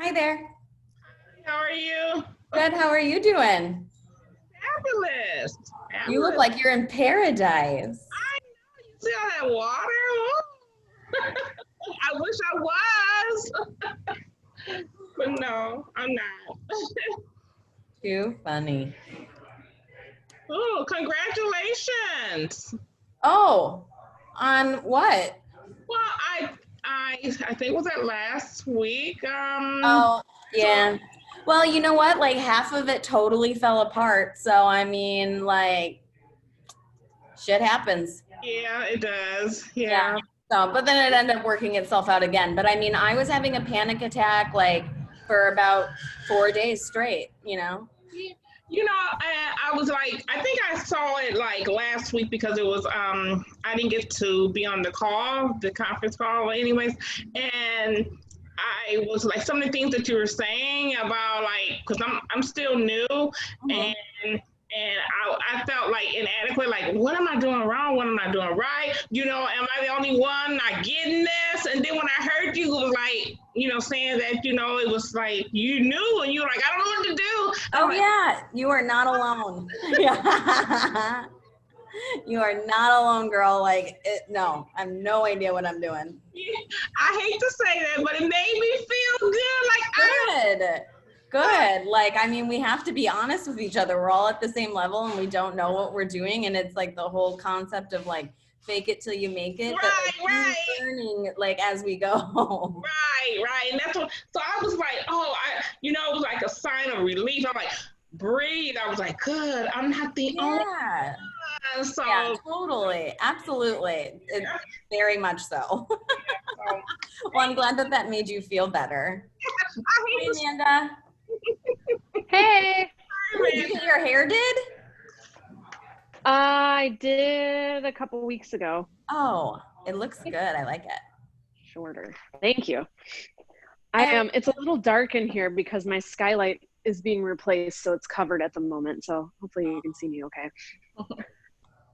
Hi there. How are you? Good. How are you doing? Fabulous. You look Fabulous. like you're in paradise. I know. You see all that water? I wish I was. But no, I'm not. Too funny. Oh, congratulations. Oh, on what? Well, I think was that last week. Oh, So yeah. Well, you know what? Like half of it totally fell apart. So, I mean, like shit happens. yeah, it does. Yeah. Yeah. So, but then it ended up working itself out again. But I mean, I was having a panic attack like for about 4 days straight. You know, I was like, I think I saw it like last week because it was I didn't get to be on the conference call anyways. And I was like some of the things that you were saying about like because I'm still new Mhm. and I felt like inadequate, like what am I doing wrong? What am I doing right? Am I the only one not getting this? And then when I heard you was like, saying that, it was like you knew and you were like, I don't know what to do. I'm Oh, like, yeah. You are not alone. Yeah. You are not alone, girl. No, I have no idea what I'm doing. I hate to say that, but it made me feel good. Like Good. Good. Like, I mean, we have to be honest with each other. We're all at the same level and we don't know what we're doing. And it's like the whole concept of like fake it till you make it, but like we're right, learning like as we go. right. And that's what, so I was like, it was like a sign of relief. I'm like, breathe. I was like, good. I'm not the only Yeah. one. Yeah, So, totally. Absolutely. yeah, Very much so. so Well, I'm glad that that made you feel better. I hate Hi, to Amanda. Hey, Oh, did say you get your hair did? I did a couple weeks ago. Oh, it looks good. I like it. Shorter. Thank you. And It's a little dark in here because my skylight is being replaced, so it's covered at the moment. So hopefully you can see me okay.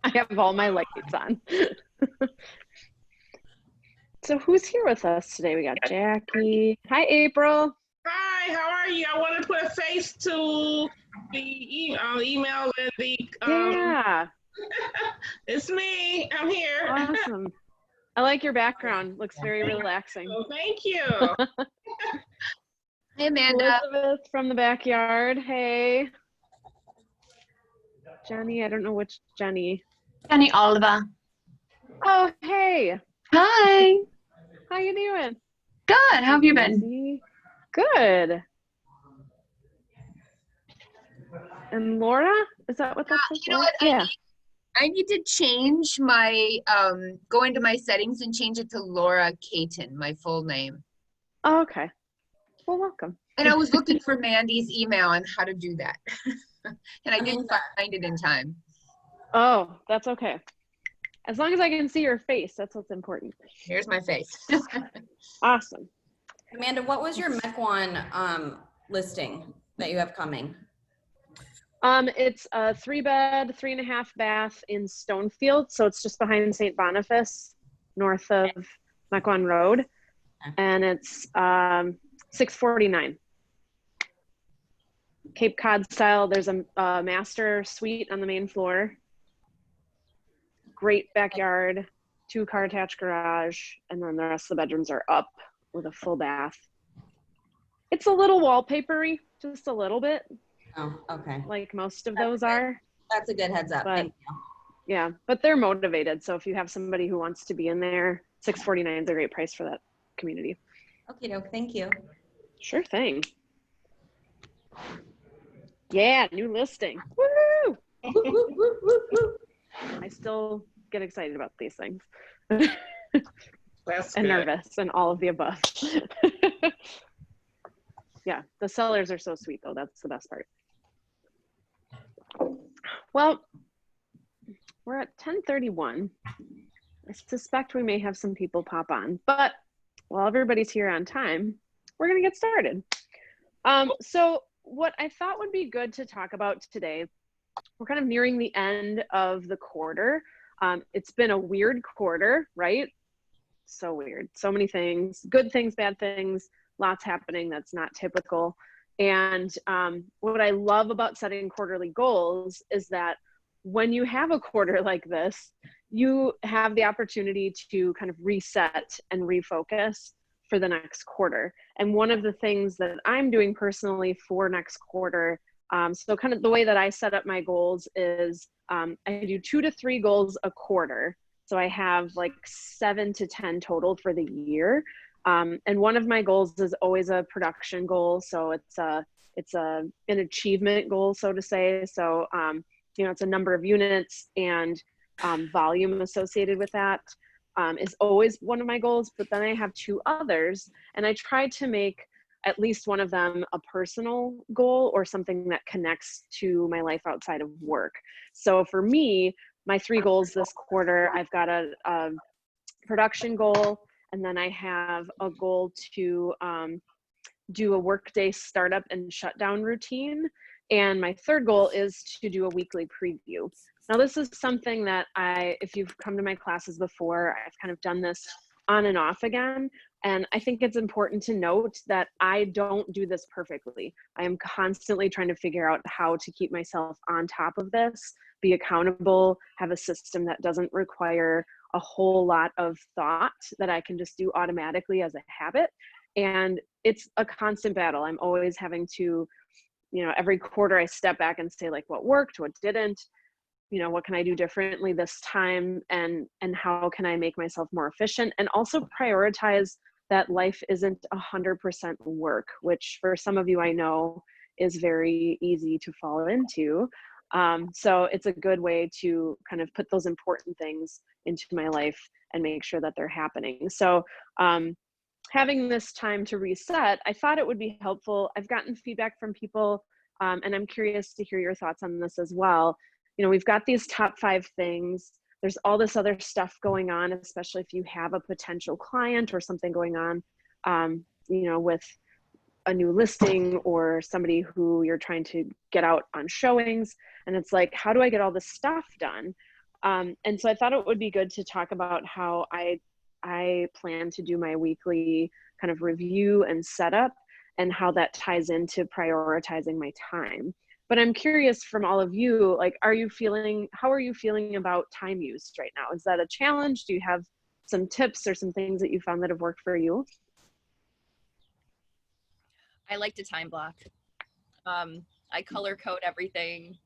I have all my lights on. So who's here with us today? We got Jackie. Hi, April. hi, how are you? I want to put a face to the email and Yeah, it's me. I'm here. awesome. I like your background. Looks very relaxing. So thank you. Hey, Amanda. Elizabeth from the backyard. Hey. Jenny, I don't know which Jenny. Jenny Oliver. Oh, hey. Hi. How you doing? Good. How have you been? Easy. Good. And Laura? Is that what that's You know what? Yeah. I need to change my go into my settings and change it to Laura Caton, my full name. Oh, okay. Well, welcome. And I was looking for Mandy's email on how to do that. And I didn't find it in time. Oh, that's okay. As long as I can see your face, that's what's important. Here's my face. Awesome. Amanda, what was your Mequon listing that you have coming? It's a 3-bed, 3.5 bath in Stonefield. So it's just behind St. Boniface, north of Mequon Road. And it's $649. Cape Cod style. There's a master suite on the main floor. Great backyard, 2-car attached garage, and then the rest of the bedrooms are up with a full bath. It's a little wallpapery, just a little bit. Oh, okay. Like most of those are. That's a good heads up. But, Thank you. yeah, but they're motivated. So if you have somebody who wants to be in there, $649 is a great price for that community. Okay, doke. Thank you. Sure thing. Yeah, new listing. Woo! I still get excited about these things. That's And good. nervous and all of the above. Yeah, the sellers are so sweet though. That's the best part. Well, we're at 10:31. I suspect we may have some people pop on, but while everybody's here on time, we're gonna get started. So what I thought would be good to talk about today, we're kind of nearing the end of the quarter. It's been a weird quarter, right? So weird. So many things, good things, bad things. lots happening that's not typical. And what I love about setting quarterly goals is that when you have a quarter like this, you have the opportunity to kind of reset and refocus for the next quarter. And one of the things that I'm doing personally for next quarter, so kind of the way that I set up my goals is I do 2 to 3 goals a quarter. So I have like 7 to 10 total for the year. And one of my goals is always a production goal. So it's an achievement goal, so to say. So, it's a number of units and volume associated with that is always one of my goals. But then I have 2 others, and I try to make at least one of them a personal goal or something that connects to my life outside of work. So for me, my 3 goals this quarter, I've got a production goal, and then I have a goal to do a workday startup and shutdown routine. And my 3rd goal is to do a weekly preview. Now, this is something that if you've come to my classes before, I've kind of done this on and off again. And I think it's important to note that I don't do this perfectly. I am constantly trying to figure out how to keep myself on top of this, be accountable, have a system that doesn't require a whole lot of thought that I can just do automatically as a habit. And it's a constant battle. I'm always having to, every quarter I step back and say, like, what worked, what didn't, what can I do differently this time, and how can I make myself more efficient, and also prioritize that life isn't 100% work, which for some of you I know is very easy to fall into. So it's a good way to kind of put those important things into my life and make sure that they're happening. So having this time to reset, I thought it would be helpful. I've gotten feedback from people, and I'm curious to hear your thoughts on this as well. We've got these top 5 things. There's all this other stuff going on, especially if you have a potential client or something going on, with a new listing or somebody who you're trying to get out on showings. And it's like, how do I get all this stuff done? And so I thought it would be good to talk about how I plan to do my weekly kind of review and setup, and how that ties into prioritizing my time. But I'm curious from all of you, like, how are you feeling about time use right now? Is that a challenge? Do you have some tips or some things that you found that have worked for you? I like to time block. I color code everything.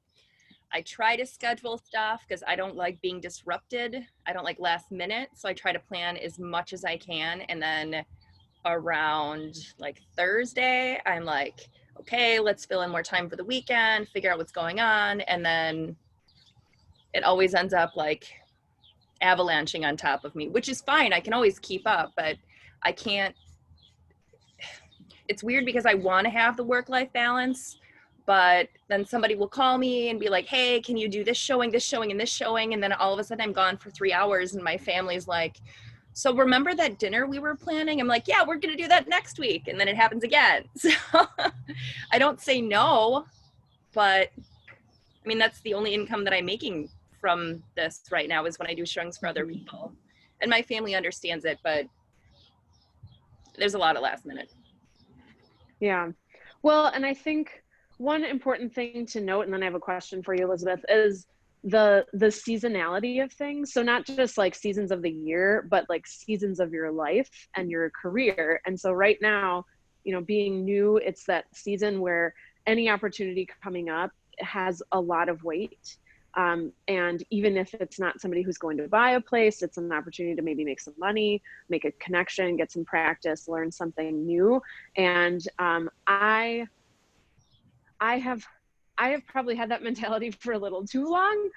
I try to schedule stuff because I don't like being disrupted. I don't like last minute. So I try to plan as much as I can. And then around like Thursday, I'm like, okay, let's fill in more time for the weekend, figure out what's going on. And then it always ends up like avalanching on top of me, which is fine. I can always keep up, but I can't. It's weird because I want to have the work-life balance, but then somebody will call me and be like, hey, can you do this showing, and this showing? And then all of a sudden I'm gone for 3 hours, and my family's like, so remember that dinner we were planning? I'm like, yeah, we're going to do that next week. And then it happens again. So I don't say no, but I mean, that's the only income that I'm making from this right now is when I do showings for other people. And my family understands it, but there's a lot of last minute. Yeah. Well, and I think one important thing to note, and then I have a question for you, Elizabeth, is the seasonality of things. So not just like seasons of the year, but like seasons of your life and your career. And so right now, being new, it's that season where any opportunity coming up has a lot of weight. And even if it's not somebody who's going to buy a place, it's an opportunity to maybe make some money, make a connection, get some practice, learn something new. And I have probably had that mentality for a little too long,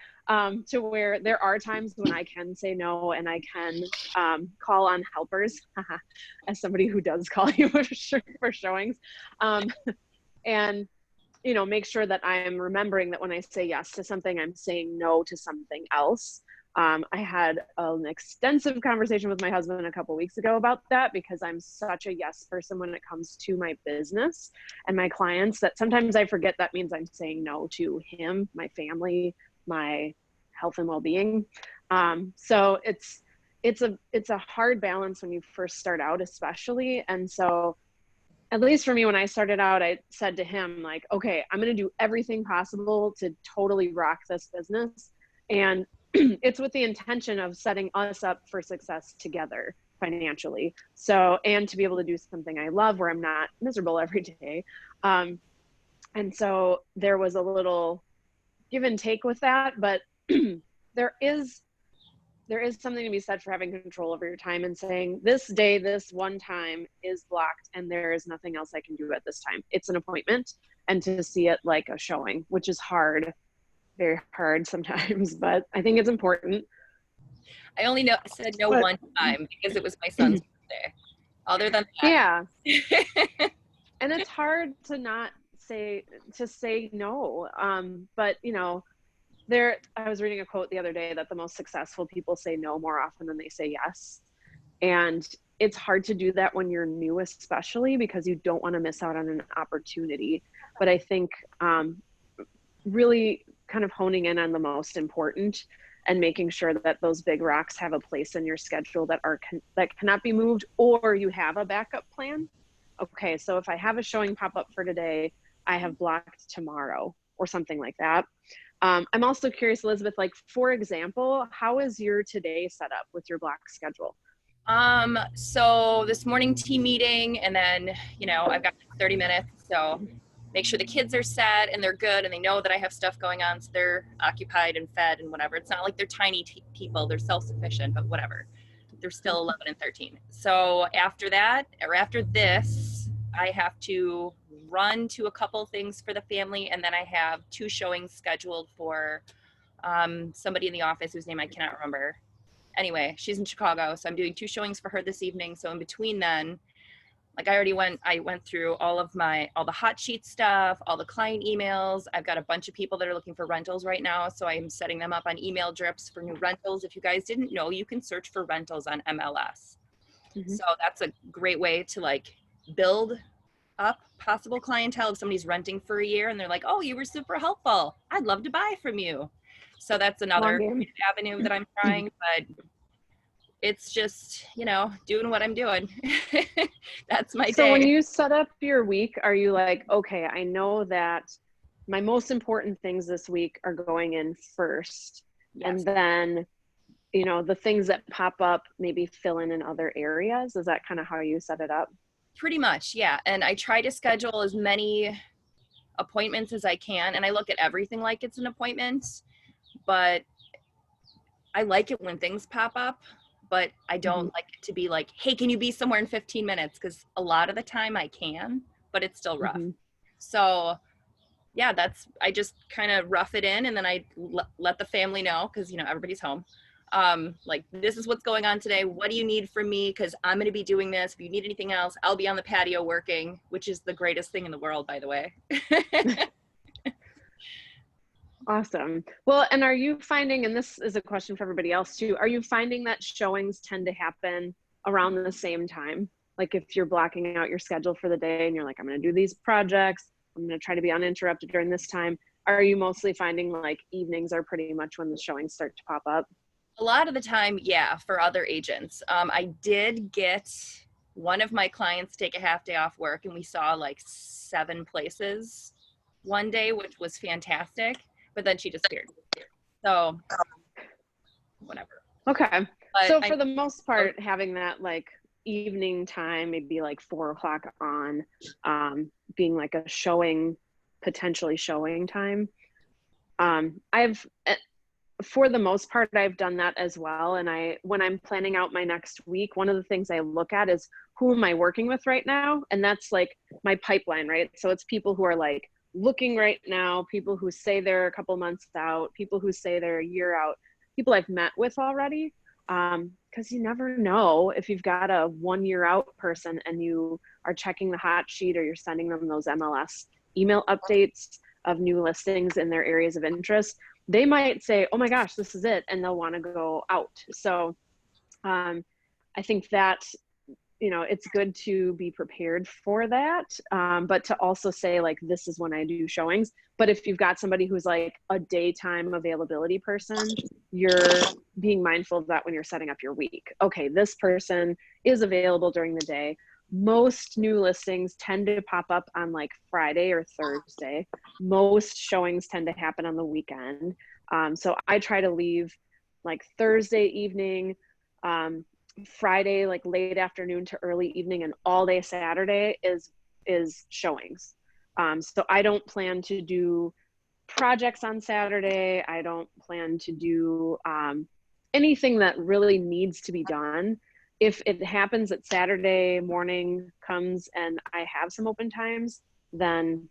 to where there are times when I can say no, and I can call on helpers, as somebody who does call you for showings, and make sure that I am remembering that when I say yes to something, I'm saying no to something else. I had an extensive conversation with my husband a couple weeks ago about that, because I'm such a yes person when it comes to my business and my clients, that sometimes I forget that means I'm saying no to him, my family, my health and well-being. So it's a hard balance when you first start out, especially. And so at least for me, when I started out, I said to him, like, okay, I'm going to do everything possible to totally rock this business. And it's with the intention of setting us up for success together financially. So, and to be able to do something I love where I'm not miserable every day. And so there was a little give and take with that, but there is something to be said for having control over your time and saying, this day, this one time is blocked and there is nothing else I can do at this time. It's an appointment, and to see it like a showing, which is hard, very hard sometimes, but I think it's important. I only said no one time because it was my son's birthday. Other than that. Yeah. And it's hard to not say no. But you know, I was reading a quote the other day that the most successful people say no more often than they say yes. And it's hard to do that when you're new, especially because you don't want to miss out on an opportunity. But I think really kind of honing in on the most important and making sure that those big rocks have a place in your schedule that cannot be moved, or you have a backup plan. Okay, so if I have a showing pop up for today, I have blocked tomorrow or something like that. I'm also curious, Elizabeth, like, for example, how is your today set up with your block schedule? So this morning team meeting, and then, you know, I've got 30 minutes, so make sure the kids are set and they're good and they know that I have stuff going on, so they're occupied and fed and whatever. It's not like they're tiny people, they're self-sufficient, but whatever. They're still 11 and 13. So after that, or after this, I have to run to a couple things for the family, and then I have 2 showings scheduled for somebody in the office whose name I cannot remember. Anyway, she's in Chicago, so I'm doing 2 showings for her this evening. So in between then, like I went through all the hot sheet stuff, all the client emails. I've got a bunch of people that are looking for rentals right now, so I'm setting them up on email drips for new rentals. If you guys didn't know, you can search for rentals on MLS. Mm-hmm. So that's a great way to like build up possible clientele if somebody's renting for a year and they're like, oh, you were super helpful, I'd love to buy from you. So that's another avenue that I'm trying, but it's just, you know, doing what I'm doing. That's my day. So when you set up your week, are you like, okay, I know that my most important things this week are going in first. Yes. And then, you know, the things that pop up maybe fill in other areas. Is that kind of how you set it up? Pretty much, yeah. And I try to schedule as many appointments as I can. And I look at everything like it's an appointment, but I like it when things pop up. But I don't like it to be like, hey, can you be somewhere in 15 minutes? Because a lot of the time I can, but it's still rough. So yeah, I just kind of rough it in, and then I let the family know, because, you know, everybody's home. Like, this is what's going on today. What do you need from me? Because I'm going to be doing this. If you need anything else, I'll be on the patio working, which is the greatest thing in the world, by the way. Awesome. Well, and are you finding, and this is a question for everybody else too, are you finding that showings tend to happen around the same time? Like if you're blocking out your schedule for the day and you're like, I'm going to do these projects, I'm going to try to be uninterrupted during this time. Are you mostly finding like evenings are pretty much when the showings start to pop up? A lot of the time, yeah, for other agents. I did get one of my clients take a half day off work, and we saw like 7 places one day, which was fantastic. But then she disappeared. So whatever. Okay. But so for the most part, having that like evening time, maybe like 4 o'clock on, being like a showing, potentially showing time. For the most part, I've done that as well. And when I'm planning out my next week, one of the things I look at is who am I working with right now? And that's like my pipeline, right? So it's people who are like looking right now, people who say they're a couple months out, people who say they're a year out, people I've met with already. Because you never know if you've got a 1 year out person and you are checking the hot sheet, or you're sending them those MLS email updates of new listings in their areas of interest. They might say, oh my gosh, this is it. And they'll want to go out. So I think that, you know, it's good to be prepared for that, but to also say like, this is when I do showings. But if you've got somebody who's like a daytime availability person, you're being mindful of that when you're setting up your week. Okay, this person is available during the day, most new listings tend to pop up on like Friday or Thursday. Most showings tend to happen on the weekend. So I try to leave like Thursday evening, Friday, like late afternoon to early evening, and all day Saturday is showings. So I don't plan to do projects on Saturday. I don't plan to do anything that really needs to be done. If it happens that Saturday morning comes and I have some open times, then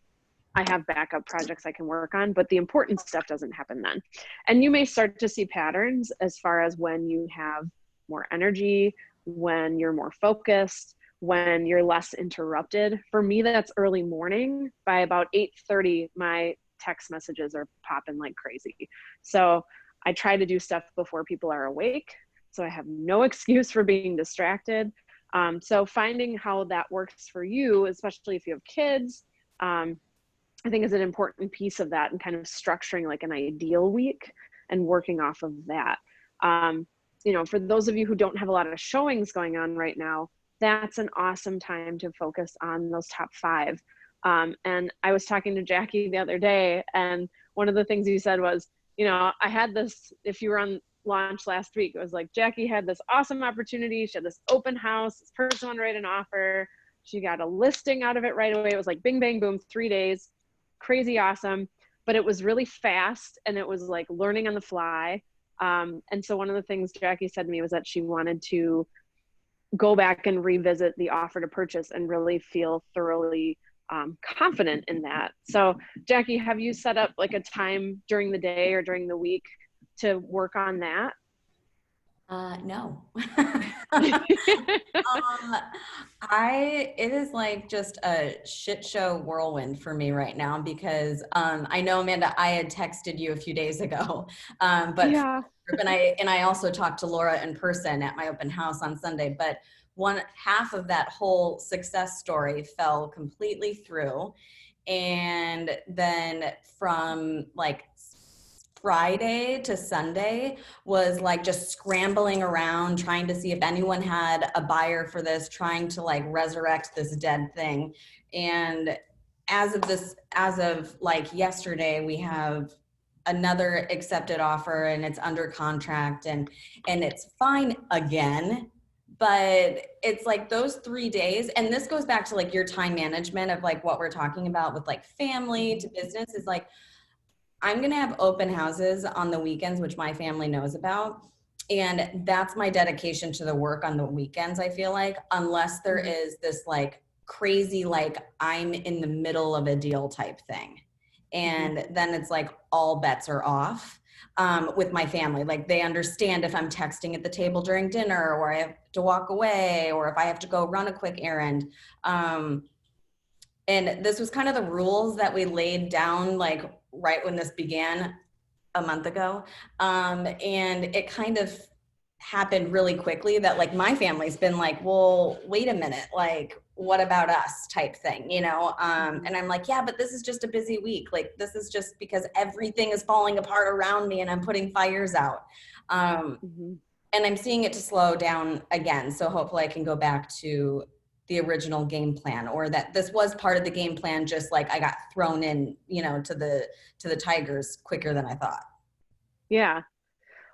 I have backup projects I can work on, but the important stuff doesn't happen then. And you may start to see patterns as far as when you have more energy, when you're more focused, when you're less interrupted. For me, that's early morning. By about 8:30, my text messages are popping like crazy. So I try to do stuff before people are awake, so I have no excuse for being distracted. So finding how that works for you, especially if you have kids, I think is an important piece of that, and kind of structuring like an ideal week and working off of that. You know, for those of you who don't have a lot of showings going on right now, that's an awesome time to focus on those top 5. And I was talking to Jackie the other day, and one of the things you said was, you know, I had this, if you were on launch last week, it was like, Jackie had this awesome opportunity. She had this open house, this person wanted to write an offer. She got a listing out of it right away. It was like bing, bang, boom, 3 days, crazy awesome. But it was really fast, and it was like learning on the fly. And so one of the things Jackie said to me was that she wanted to go back and revisit the offer to purchase and really feel thoroughly confident in that. So Jackie, have you set up like a time during the day or during the week to work on that? No. It is like just a shit show whirlwind for me right now, because I know, Amanda, I had texted you a few days ago, but yeah. and I also talked to Laura in person at my open house on Sunday, but one half of that whole success story fell completely through. And then from like Friday to Sunday was like just scrambling around, trying to see if anyone had a buyer for this, trying to like resurrect this dead thing. And as of like yesterday, we have another accepted offer, and it's under contract, and it's fine again. But it's like those 3 days, and this goes back to like your time management of like what we're talking about with like family to business, is like, I'm going to have open houses on the weekends, which my family knows about. And that's my dedication to the work on the weekends, I feel like, unless there is this like crazy, like I'm in the middle of a deal type thing. And then it's like all bets are off with my family. Like they understand if I'm texting at the table during dinner, or I have to walk away, or if I have to go run a quick errand. And this was kind of the rules that we laid down like right when this began a month ago. And it kind of happened really quickly that like my family's been like, well, wait a minute, like what about us type thing, you know? And I'm like, yeah, but this is just a busy week. Like this is just because everything is falling apart around me and I'm putting fires out. And I'm seeing it to slow down again. So hopefully I can go back to the original game plan, or that this was part of the game plan, just like I got thrown in, you know, to the Tigers quicker than I thought. Yeah.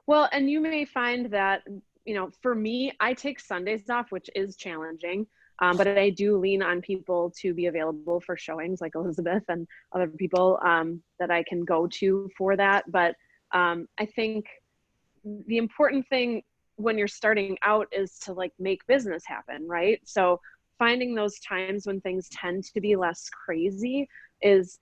Well, and you may find that, you know, for me, I take Sundays off, which is challenging, but I do lean on people to be available for showings, like Elizabeth and other people that I can go to for that. But I think the important thing when you're starting out is to like make business happen, right? So finding those times when things tend to be less crazy is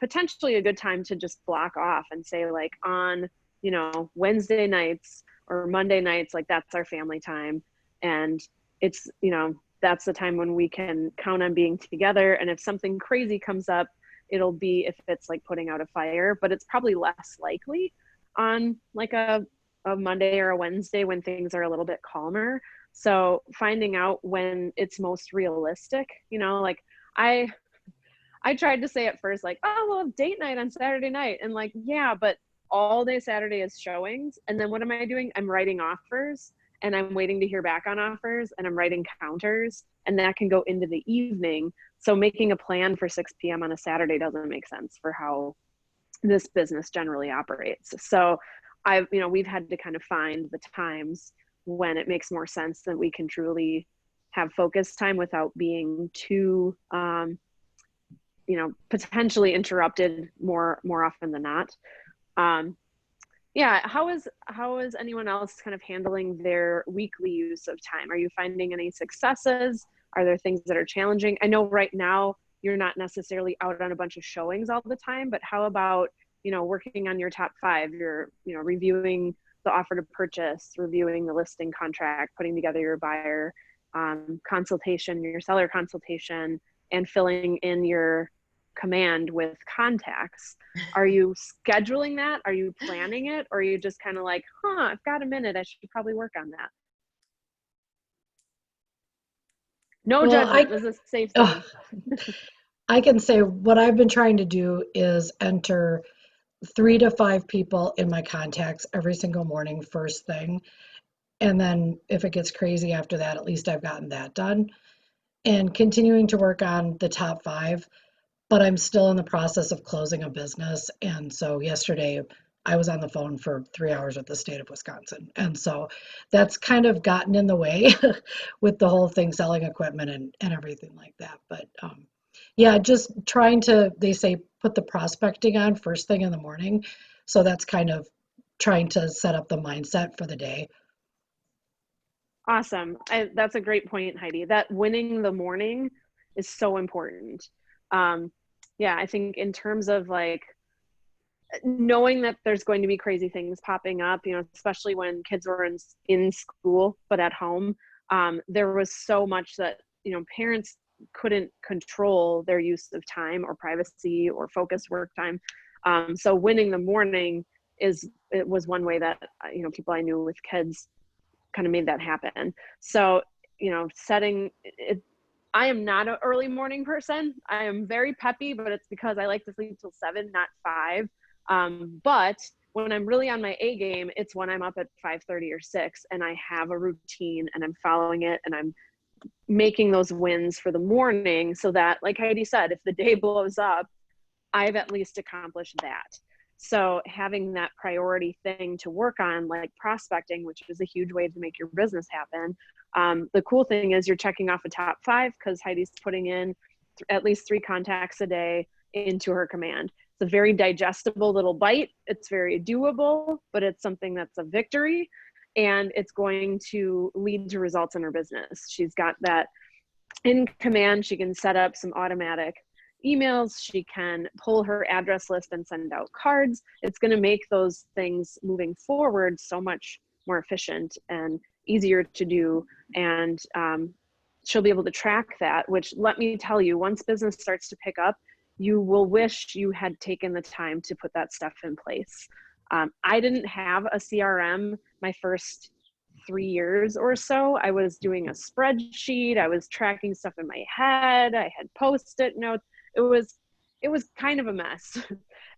potentially a good time to just block off and say like on, you know, Wednesday nights or Monday nights, like that's our family time. And it's, you know, that's the time when we can count on being together. And if something crazy comes up, it'll be if it's like putting out a fire, but it's probably less likely on like a Monday or a Wednesday when things are a little bit calmer. So finding out when it's most realistic, you know, like I tried to say at first, like, oh, we'll have date night on Saturday night. And like, yeah, but all day Saturday is showings. And then what am I doing? I'm writing offers. and I'm waiting to hear back on offers and I'm writing counters, and that can go into the evening. So making a plan for 6 p.m. on a Saturday doesn't make sense for how this business generally operates. So we've had to kind of find the times when it makes more sense that we can truly have focus time without being too, potentially interrupted more often than not. How is anyone else kind of handling their weekly use of time? Are you finding any successes? Are there things that are challenging? I know right now you're not necessarily out on a bunch of showings all the time, but how about, working on your top 5? You're, reviewing the offer to purchase, reviewing the listing contract, putting together your buyer consultation, your seller consultation, and filling in your command with contacts. Are you scheduling that? Are you planning it? Or are you just kind of like, I've got a minute, I should probably work on that? No judgment. This is a safe zone. I can say what I've been trying to do is enter 3 to 5 people in my contacts every single morning, first thing. And then if it gets crazy after that, at least I've gotten that done. And continuing to work on the top 5, but I'm still in the process of closing a business. And so yesterday I was on the phone for 3 hours with the state of Wisconsin. And so that's kind of gotten in the way with the whole thing, selling equipment and everything like that. But yeah, just trying to, they say, put the prospecting on first thing in the morning. So that's kind of trying to set up the mindset for the day. Awesome. That's a great point, Heidi. That winning the morning is so important. I think in terms of like knowing that there's going to be crazy things popping up, especially when kids were in school, but at home, there was so much that, parents couldn't control their use of time or privacy or focused work time. So winning the morning it was one way that, people I knew with kids kind of made that happen. So, setting it, I am not an early morning person. I am very peppy, but it's because I like to sleep till 7, not 5. But when I'm really on my A game, it's when I'm up at 5:30 or 6 and I have a routine and I'm following it and I'm making those wins for the morning so that, like Heidi said, if the day blows up, I've at least accomplished that. So having that priority thing to work on, like prospecting, which is a huge way to make your business happen. The cool thing is you're checking off a top 5 because Heidi's putting in at least 3 contacts a day into her command. It's a very digestible little bite. It's very doable, but it's something that's a victory, and it's going to lead to results in her business. She's got that in command. She can set up some automatic emails. She can pull her address list and send out cards. It's going to make those things moving forward so much more efficient and easier to do. And she'll be able to track that, which, let me tell you, once business starts to pick up, you will wish you had taken the time to put that stuff in place. I didn't have a CRM my first 3 years or so. I was doing a spreadsheet. I was tracking stuff in my head. I had Post-it notes. It was kind of a mess.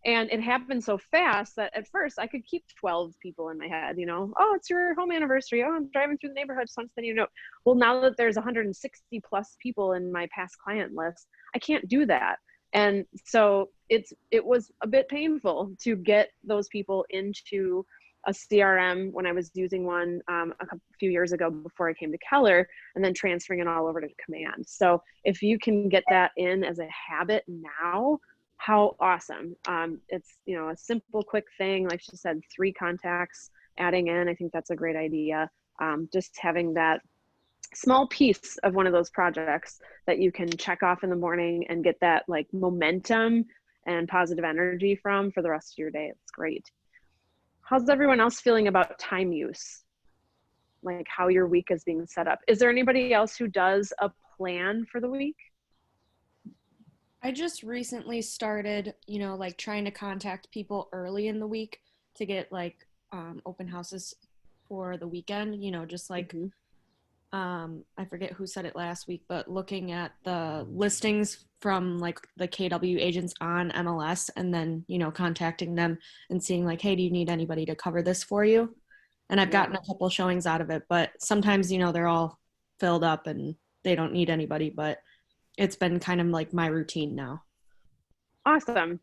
And it happened so fast that at first I could keep 12 people in my head, oh, it's your home anniversary. Oh, I'm driving through the neighborhood. Just want to send you a note. Well, now that there's 160 plus people in my past client list, I can't do that. And so it was a bit painful to get those people into a CRM when I was using one a few years ago before I came to Keller, and then transferring it all over to Command. So if you can get that in as a habit now, how awesome. It's, a simple, quick thing. Like she said, 3 contacts adding in. I think that's a great idea. Just having that small piece of one of those projects that you can check off in the morning and get that like momentum and positive energy from for the rest of your day. It's great. How's everyone else feeling about time use? Like how your week is being set up? Is there anybody else who does a plan for the week? I just recently started, like trying to contact people early in the week to get like open houses for the weekend, just like, I forget who said it last week, but looking at the listings from like the KW agents on MLS and then, contacting them and seeing like, hey, do you need anybody to cover this for you? and I've gotten a couple showings out of it, but sometimes, they're all filled up and they don't need anybody, but it's been kind of like my routine now. Awesome.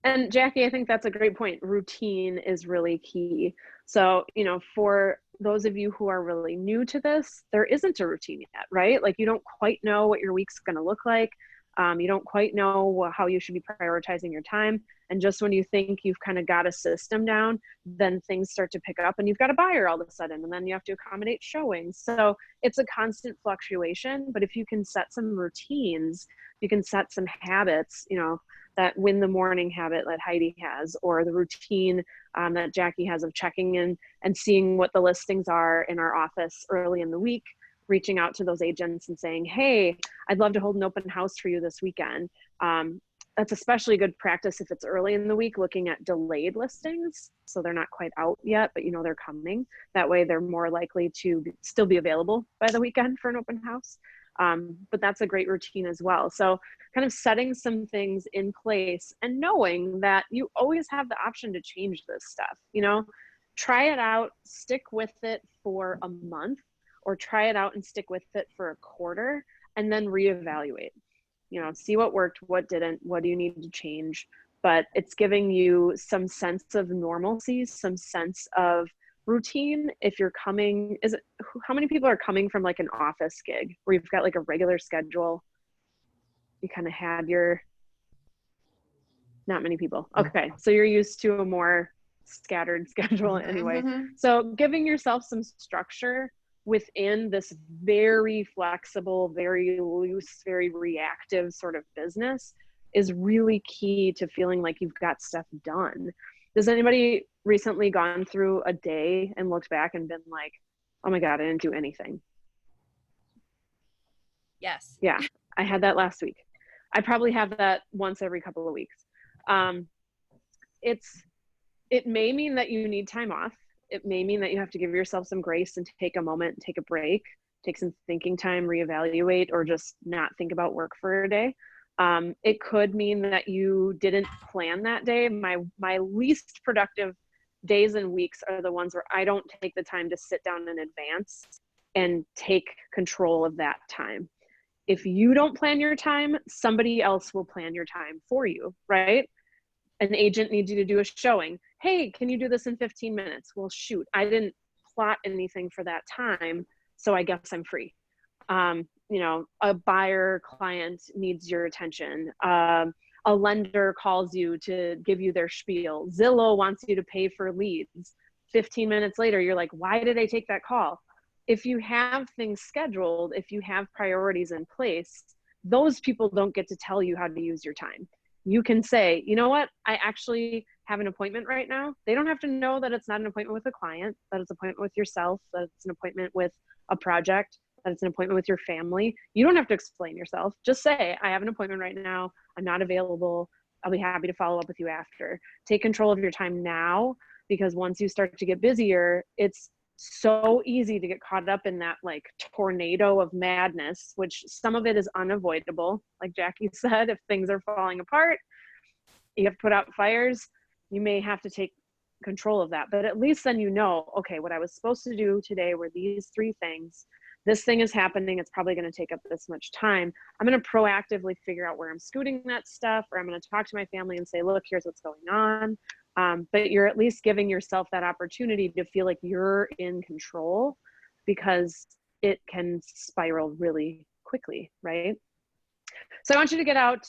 And Jackie, I think that's a great point. Routine is really key. So, for those of you who are really new to this, there isn't a routine yet, right? Like you don't quite know what your week's going to look like. You don't quite know how you should be prioritizing your time. And just when you think you've kind of got a system down, then things start to pick up and you've got a buyer all of a sudden, and then you have to accommodate showings. So it's a constant fluctuation, but if you can set some routines, you can set some habits, that win the morning habit that Heidi has, or the routine that Jackie has of checking in and seeing what the listings are in our office early in the week, reaching out to those agents and saying, hey, I'd love to hold an open house for you this weekend. That's especially good practice if it's early in the week, looking at delayed listings. So they're not quite out yet, but they're coming. That way they're more likely to still be available by the weekend for an open house. But that's a great routine as well. So kind of setting some things in place and knowing that you always have the option to change this stuff, try it out, stick with it for a month, or try it out and stick with it for a quarter, and then reevaluate, see what worked, what didn't, what do you need to change. But it's giving you some sense of normalcy, some sense of routine. If you're coming, how many people are coming from like an office gig where you've got like a regular schedule? You kind of had not many people. Okay. So you're used to a more scattered schedule anyway. So giving yourself some structure within this very flexible, very loose, very reactive sort of business is really key to feeling like you've got stuff done. Does anybody recently gone through a day and looked back and been like, oh my God, I didn't do anything? Yes. Yeah, I had that last week. I probably have that once every couple of weeks. It may mean that you need time off. It may mean that you have to give yourself some grace and take a moment, take a break, take some thinking time, reevaluate, or just not think about work for a day. It could mean that you didn't plan that day. My least productive days and weeks are the ones where I don't take the time to sit down in advance and take control of that time. If you don't plan your time, somebody else will plan your time for you, right? An agent needs you to do a showing. Hey, can you do this in 15 minutes? Well, shoot, I didn't plot anything for that time, so I guess I'm free. A buyer client needs your attention. A lender calls you to give you their spiel. Zillow wants you to pay for leads. 15 minutes later, you're like, why did I take that call? If you have things scheduled, if you have priorities in place, those people don't get to tell you how to use your time. You can say, you know what, I actually have an appointment right now. They don't have to know that it's not an appointment with a client, that it's an appointment with yourself, that it's an appointment with a project, that it's an appointment with your family. You don't have to explain yourself. Just say, I have an appointment right now. I'm not available. I'll be happy to follow up with you after. Take control of your time now, because once you start to get busier, it's so easy to get caught up in that like tornado of madness, which some of it is unavoidable. Like Jackie said, if things are falling apart, you have to put out fires. You may have to take control of that, but at least then okay, what I was supposed to do today were these 3 things. This thing is happening. It's probably going to take up this much time. I'm going to proactively figure out where I'm scooting that stuff, or I'm going to talk to my family and say, look, here's what's going on. But you're at least giving yourself that opportunity to feel like you're in control, because it can spiral really quickly, right? So I want you to get out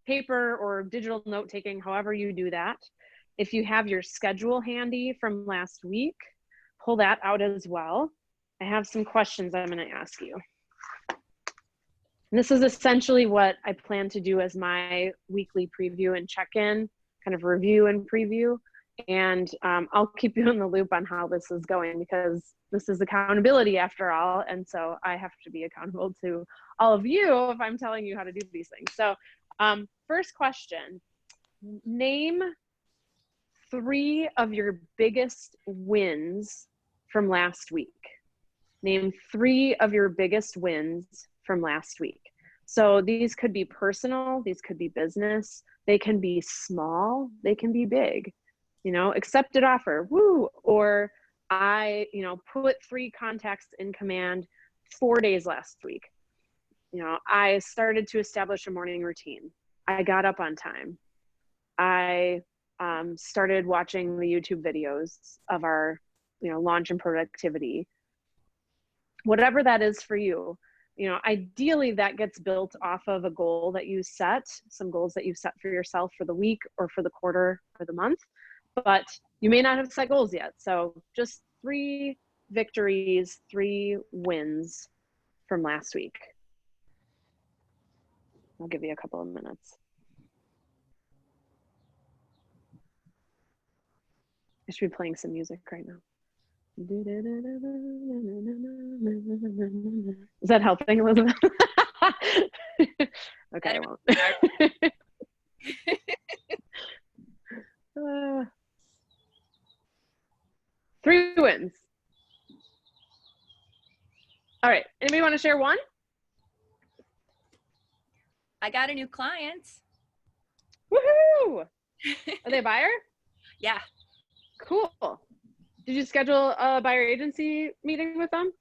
paper or digital note taking, however you do that. If you have your schedule handy from last week, pull that out as well. I have some questions I'm going to ask you. And this is essentially what I plan to do as my weekly preview and check-in, kind of review and preview. And I'll keep you in the loop on how this is going, because this is accountability after all. And so I have to be accountable to all of you if I'm telling you how to do these things. So first question, name 3 of your biggest wins from last week. Name 3 of your biggest wins from last week. So these could be personal, these could be business, they can be small, they can be big. Accepted offer, woo, or I, put 3 contacts in command 4 days last week. I started to establish a morning routine. I got up on time. I started watching the YouTube videos of our, launch and productivity. Whatever that is for you, ideally that gets built off of a goal that you set, some goals that you set for yourself for the week or for the quarter or the month, but you may not have set goals yet. So just 3 victories, 3 wins from last week. I'll give you a couple of minutes. I should be playing some music right now. Is that helping, Elizabeth? Okay, I won't. 3 wins. All right. Anybody want to share one? I got a new client. Woohoo! Are they a buyer? Yeah. Cool. Did you schedule a buyer agency meeting with them?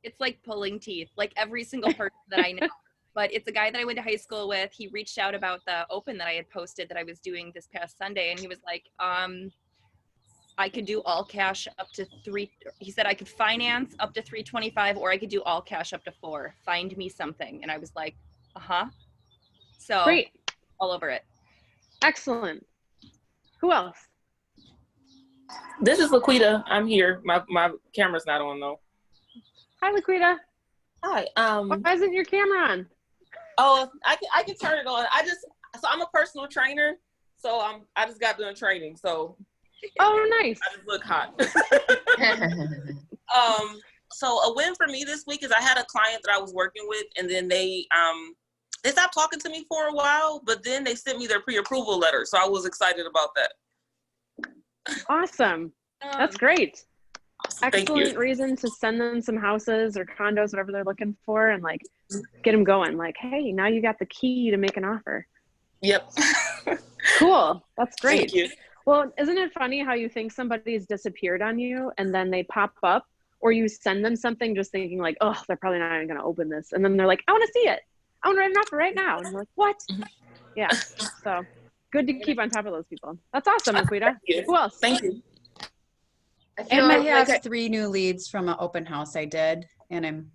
It's like pulling teeth, like every single person that I know. But it's a guy that I went to high school with. He reached out about the open that I had posted that I was doing this past Sunday. And he was like, I could do all cash up to 3. He said I could finance up to 325, or I could do all cash up to 4. Find me something. And I was like, So great. All over it. Excellent. Who else? This is Laquita. I'm here. My camera's not on though. Hi, Laquita. Hi. Why isn't your camera on? Oh, I can turn it on. So I'm a personal trainer. So I just got done training. So Oh, nice. I just look hot. So a win for me this week is I had a client that I was working with, and then they stopped talking to me for a while, but then they sent me their pre-approval letter. So I was excited about that. Awesome. That's great. Thank Excellent you. reason to send them some houses or condos, whatever they're looking for, and like get them going. Like, hey, now you got the key to make an offer. Yep. Cool. That's great. Thank you. Well, isn't it funny how you think somebody's disappeared on you and then they pop up, or you send them something just thinking like, oh, they're probably not even going to open this. And then they're like, I want to see it. I want to write an offer right now. And you're like, what? Yeah. So good to keep on top of those people. That's awesome, Laquita. Who else? Thank you. And I have 3 new leads from an open house I did, and I'm,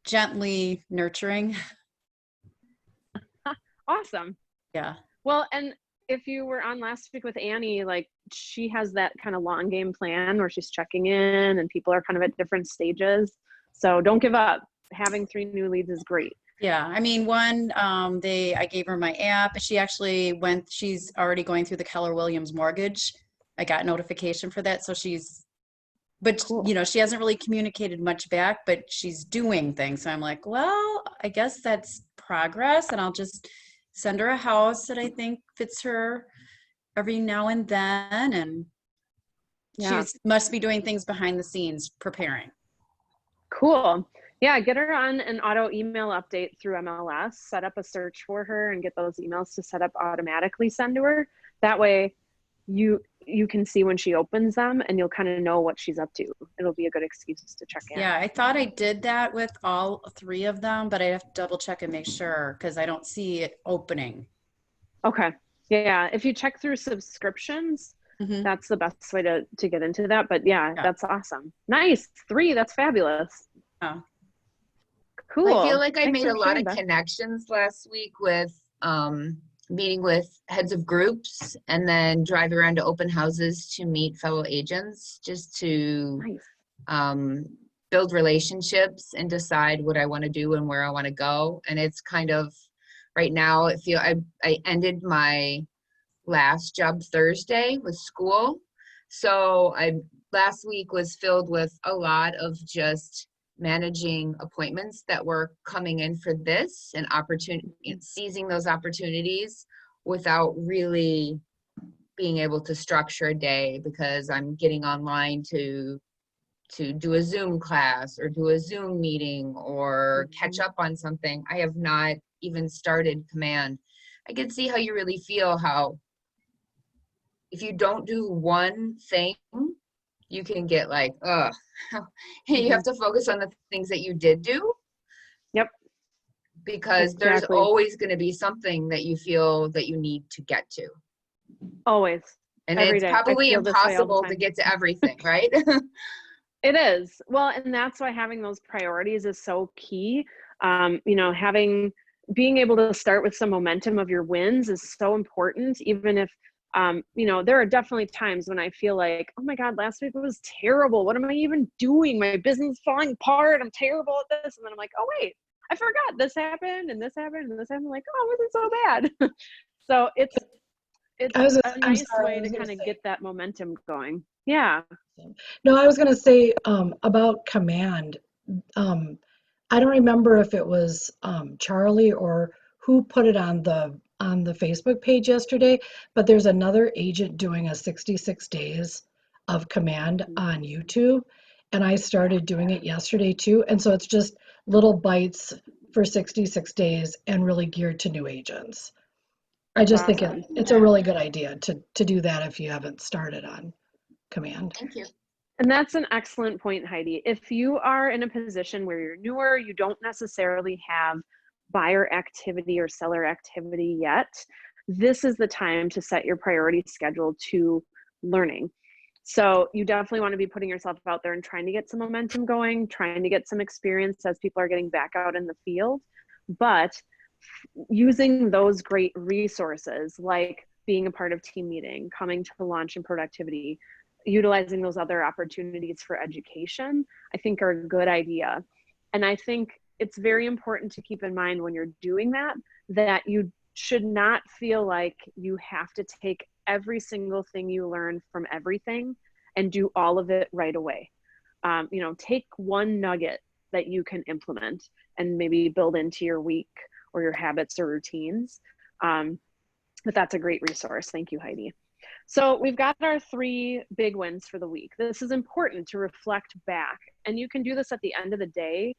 gently nurturing. Awesome. Yeah. Well, and if you were on last week with Annie, like she has that kind of long game plan where she's checking in and people are kind of at different stages. So don't give up. Having 3 new leads is great. Yeah. I mean, one, I gave her my app. She's already going through the Keller Williams mortgage. I got notification for that. So cool. She hasn't really communicated much back, but she's doing things. So I'm like, well, I guess that's progress, and I'll just send her a house that I think fits her every now and then. And she must be doing things behind the scenes, preparing. Cool. Yeah, get her on an auto email update through MLS, set up a search for her and get those emails to set up automatically send to her. That way you can see when she opens them and you'll kind of know what she's up to. It'll be a good excuse to check in. Yeah, I thought I did that with all 3 of them, but I have to double check and make sure because I don't see it opening. Okay. Yeah, if you check through subscriptions, that's the best way to get into that. But yeah, that's awesome. Nice. 3, that's fabulous. Oh. Cool. I feel like I Thanks made for a lot sharing of that. connections last week with meeting with heads of groups and then drive around to open houses to meet fellow agents just to build relationships and decide what I want to do and where I want to go. And it's kind of right now, I ended my last job Thursday with school. So last week was filled with a lot of just managing appointments that were coming in for this and seizing those opportunities without really being able to structure a day because I'm getting online to do a Zoom class or do a Zoom meeting or catch up on something. I have not even started Command. I can see how you really feel how if you don't do one thing you can get like, you have to focus on the things that you did do. Yep. Because there's Exactly. always going to be something that you feel that you need to get to. Always. And Every it's day. I probably feel this way all the impossible to time. get to everything, right? It is. Well, and that's why having those priorities is so key. You know, being able to start with some momentum of your wins is so important, even if, you know, there are definitely times when I feel like, oh my God, last week was terrible. What am I even doing? My business is falling apart. I'm terrible at this. And then I'm like, oh wait, I forgot this happened and this happened and this happened. I'm like, oh, it wasn't so bad. So it's a nice way to kind of get that momentum going. Yeah. No, I was going to say about command. I don't remember if it was Charlie or who put it on the Facebook page yesterday, but there's another agent doing a 66 days of command on YouTube, and I started doing it yesterday too. And so it's just little bites for 66 days and really geared to new agents. I just think Awesome. it's a really good idea to do that if you haven't started on command. Thank you. And that's an excellent point, Heidi. If you are in a position where you're newer, you don't necessarily have buyer activity or seller activity yet, this is the time to set your priority schedule to learning. So you definitely want to be putting yourself out there and trying to get some momentum going, trying to get some experience as people are getting back out in the field. But using those great resources like being a part of team meeting, coming to launch and productivity, utilizing those other opportunities for education, I think are a good idea. And I think it's very important to keep in mind when you're doing that, that you should not feel like you have to take every single thing you learn from everything and do all of it right away. You know, take one nugget that you can implement and maybe build into your week or your habits or routines. But that's a great resource. Thank you, Heidi. So we've got our 3 big wins for the week. This is important to reflect back, and you can do this at the end of the day.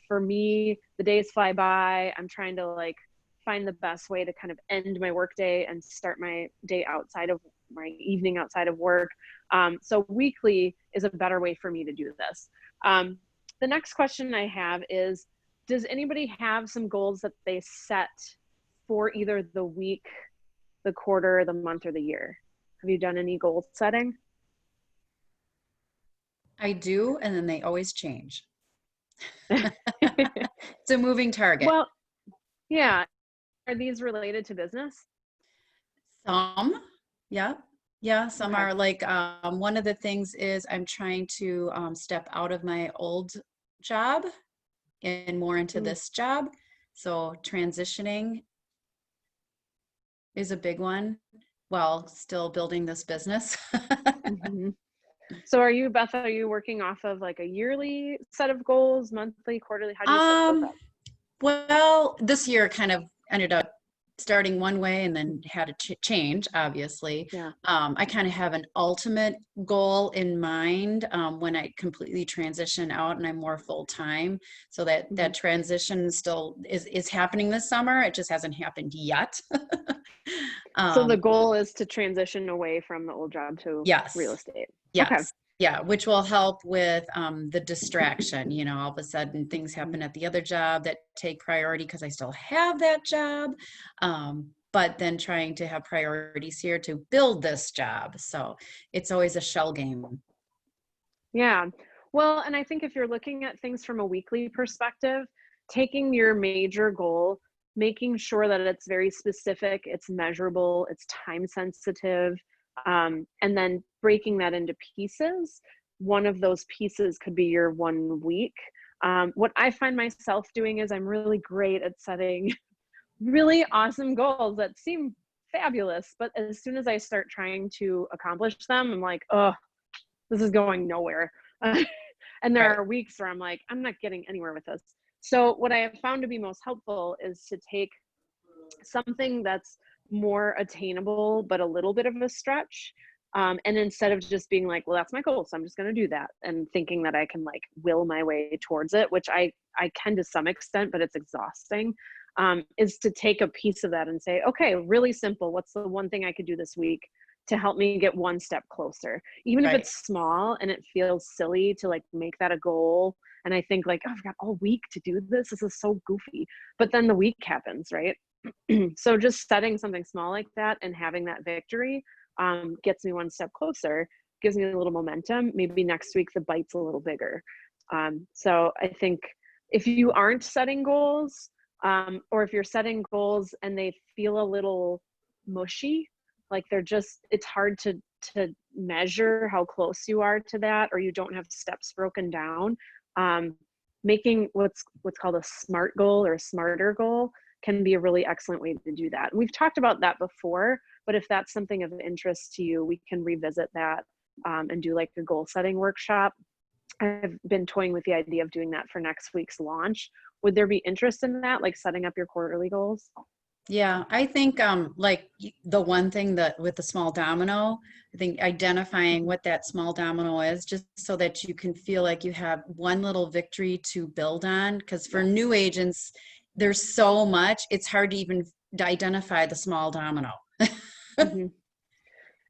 For me, the days fly by. I'm trying to like find the best way to kind of end my work day and start my day outside of my evening outside of work. So weekly is a better way for me to do this. The next question I have is, does anybody have some goals that they set for either the week, the quarter, the month, or the year? Have you done any goal setting? I do, and then they always change. It's a moving target. Well, yeah. Are these related to business? Some, yeah. Yeah, some Okay. are like, one of the things is I'm trying to step out of my old job and more into this job. So transitioning is a big one while still building this business. Mm-hmm. So are you, Beth, are you working off of like a yearly set of goals, monthly, quarterly? How do you set those up? Well, this year kind of ended up starting one way and then had to change, obviously. Yeah. I kind of have an ultimate goal in mind when I completely transition out and I'm more full-time. So that transition still is happening this summer. It just hasn't happened yet. So the goal is to transition away from the old job to real estate. Yes. Okay. Yeah, which will help with the distraction. You know, all of a sudden things happen at the other job that take priority because I still have that job. But then trying to have priorities here to build this job. So it's always a shell game. Yeah. Well, and I think if you're looking at things from a weekly perspective, taking your major goal, making sure that it's very specific, it's measurable, it's time sensitive, and then breaking that into pieces. One of those pieces could be your 1 week. What I find myself doing is I'm really great at setting really awesome goals that seem fabulous, but as soon as I start trying to accomplish them, I'm like, oh, this is going nowhere. And there are weeks where I'm like, I'm not getting anywhere with this. So what I have found to be most helpful is to take something that's more attainable, but a little bit of a stretch. And instead of just being like, well, that's my goal, so I'm just going to do that, and thinking that I can like will my way towards it, which I can to some extent, but it's exhausting, is to take a piece of that and say, okay, really simple. What's the one thing I could do this week to help me get one step closer, even if Right. it's small and it feels silly to like make that a goal. And I think like, oh, I've got all week to do this. This is so goofy. But then the week happens, right? So just setting something small like that and having that victory gets me one step closer, gives me a little momentum. Maybe next week the bite's a little bigger. So I think if you aren't setting goals, or if you're setting goals and they feel a little mushy, like they're just, it's hard to measure how close you are to that, or you don't have steps broken down. Making what's called a SMART goal or a smarter goal can be a really excellent way to do that. We've talked about that before, but if that's something of interest to you, we can revisit that and do like a goal setting workshop. I've been toying with the idea of doing that for next week's launch. Would there be interest in that, like setting up your quarterly goals? Yeah, I think like the one thing that with the small domino, I think identifying what that small domino is, just so that you can feel like you have one little victory to build on. Because for new agents, there's so much, it's hard to even identify the small domino. Mhm. And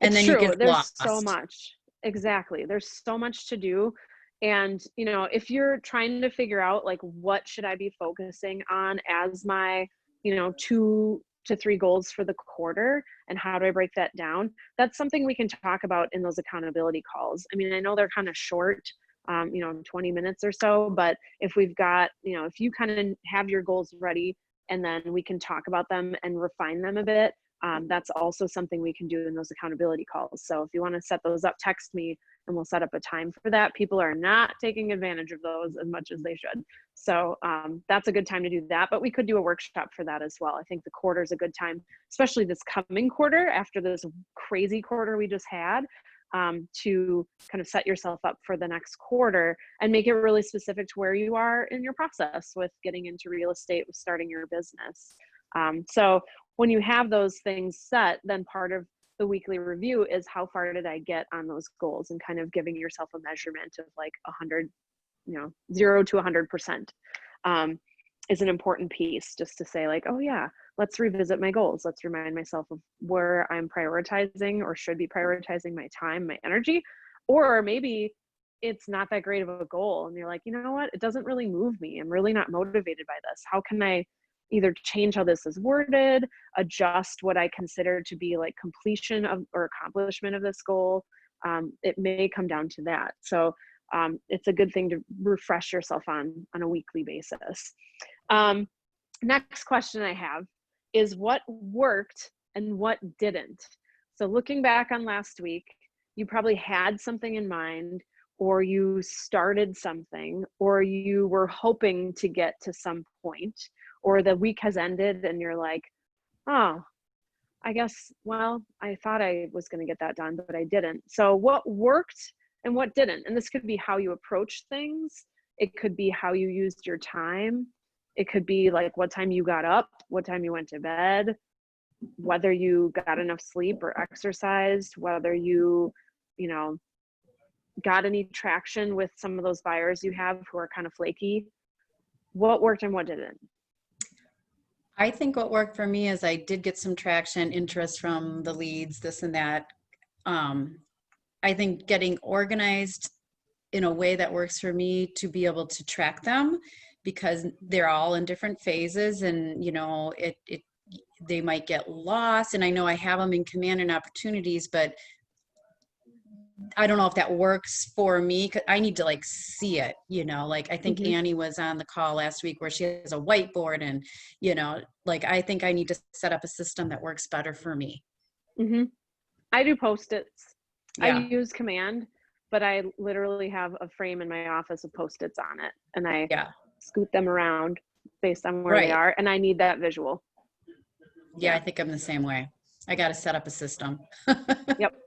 It's then you true. get There's so lost. much. Exactly. There's so much to do. And, you know, if you're trying to figure out like what should I be focusing on as my, you know, 2 to 3 goals for the quarter and how do I break that down? That's something we can talk about in those accountability calls. I mean, I know they're kind of short, you know, 20 minutes or so, but if we've got, you know, if you kind of have your goals ready and then we can talk about them and refine them a bit, that's also something we can do in those accountability calls. So if you want to set those up, text me and we'll set up a time for that. People are not taking advantage of those as much as they should. So that's a good time to do that, but we could do a workshop for that as well. I think the quarter is a good time, especially this coming quarter after this crazy quarter we just had, to kind of set yourself up for the next quarter and make it really specific to where you are in your process with getting into real estate, with starting your business. So when you have those things set, then part of the weekly review is how far did I get on those goals, and kind of giving yourself a measurement of like 100, you know, 0 to 100%, is an important piece, just to say like, oh yeah, let's revisit my goals. Let's remind myself of where I'm prioritizing or should be prioritizing my time, my energy. Or maybe it's not that great of a goal and you're like, you know what, it doesn't really move me. I'm really not motivated by this. How can I either change how this is worded, adjust what I consider to be like completion of or accomplishment of this goal? It may come down to that. So it's a good thing to refresh yourself on a weekly basis. Next question I have is what worked and what didn't. So looking back on last week, you probably had something in mind, or you started something, or you were hoping to get to some point, or the week has ended and you're like, oh, I guess, well, I thought I was going to get that done, but I didn't. So what worked and what didn't? And this could be how you approach things. It could be how you used your time. It could be like what time you got up, what time you went to bed, whether you got enough sleep or exercised, whether you know, got any traction with some of those buyers you have who are kind of flaky. What worked and what didn't? I think what worked for me is I did get some traction, interest from the leads, this and that. I think getting organized in a way that works for me to be able to track them, because they're all in different phases, and you know, they might get lost. And I know I have them in command and opportunities, but I don't know if that works for me, 'cause I need to like see it, you know, like I think Annie was on the call last week where she has a whiteboard, and, you know, like I think I need to set up a system that works better for me. I do Post-its. I Yeah. use command, but I literally have a frame in my office with Post-its on it, and I scoot them around based on where they are, and I need that visual. Yeah, I think I'm the same way. I got to set up a system. Yep.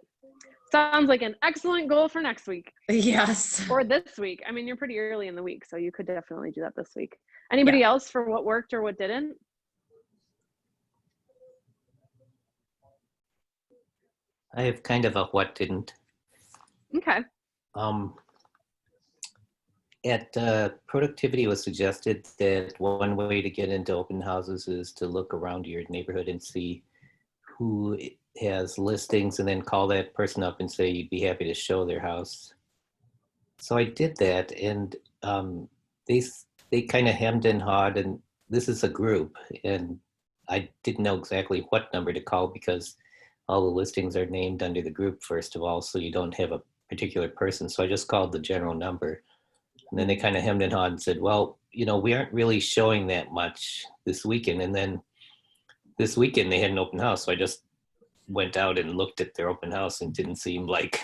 Sounds like an excellent goal for next week. Yes. Or this week. I mean, you're pretty early in the week, so you could definitely do that this week. Anybody else for what worked or what didn't? I have kind of a what didn't. Okay. At Productivity was suggested that one way to get into open houses is to look around your neighborhood and see who has listings and then call that person up and say you'd be happy to show their house. So I did that, and they they kind of hemmed and hawed, and this is a group, and I didn't know exactly what number to call because all the listings are named under the group first of all, so you don't have a particular person. So I just called the general number, and then they kind of hemmed and hawed and said, well, you know, we aren't really showing that much this weekend. And then this weekend they had an open house, so I just went out and looked at their open house and didn't seem like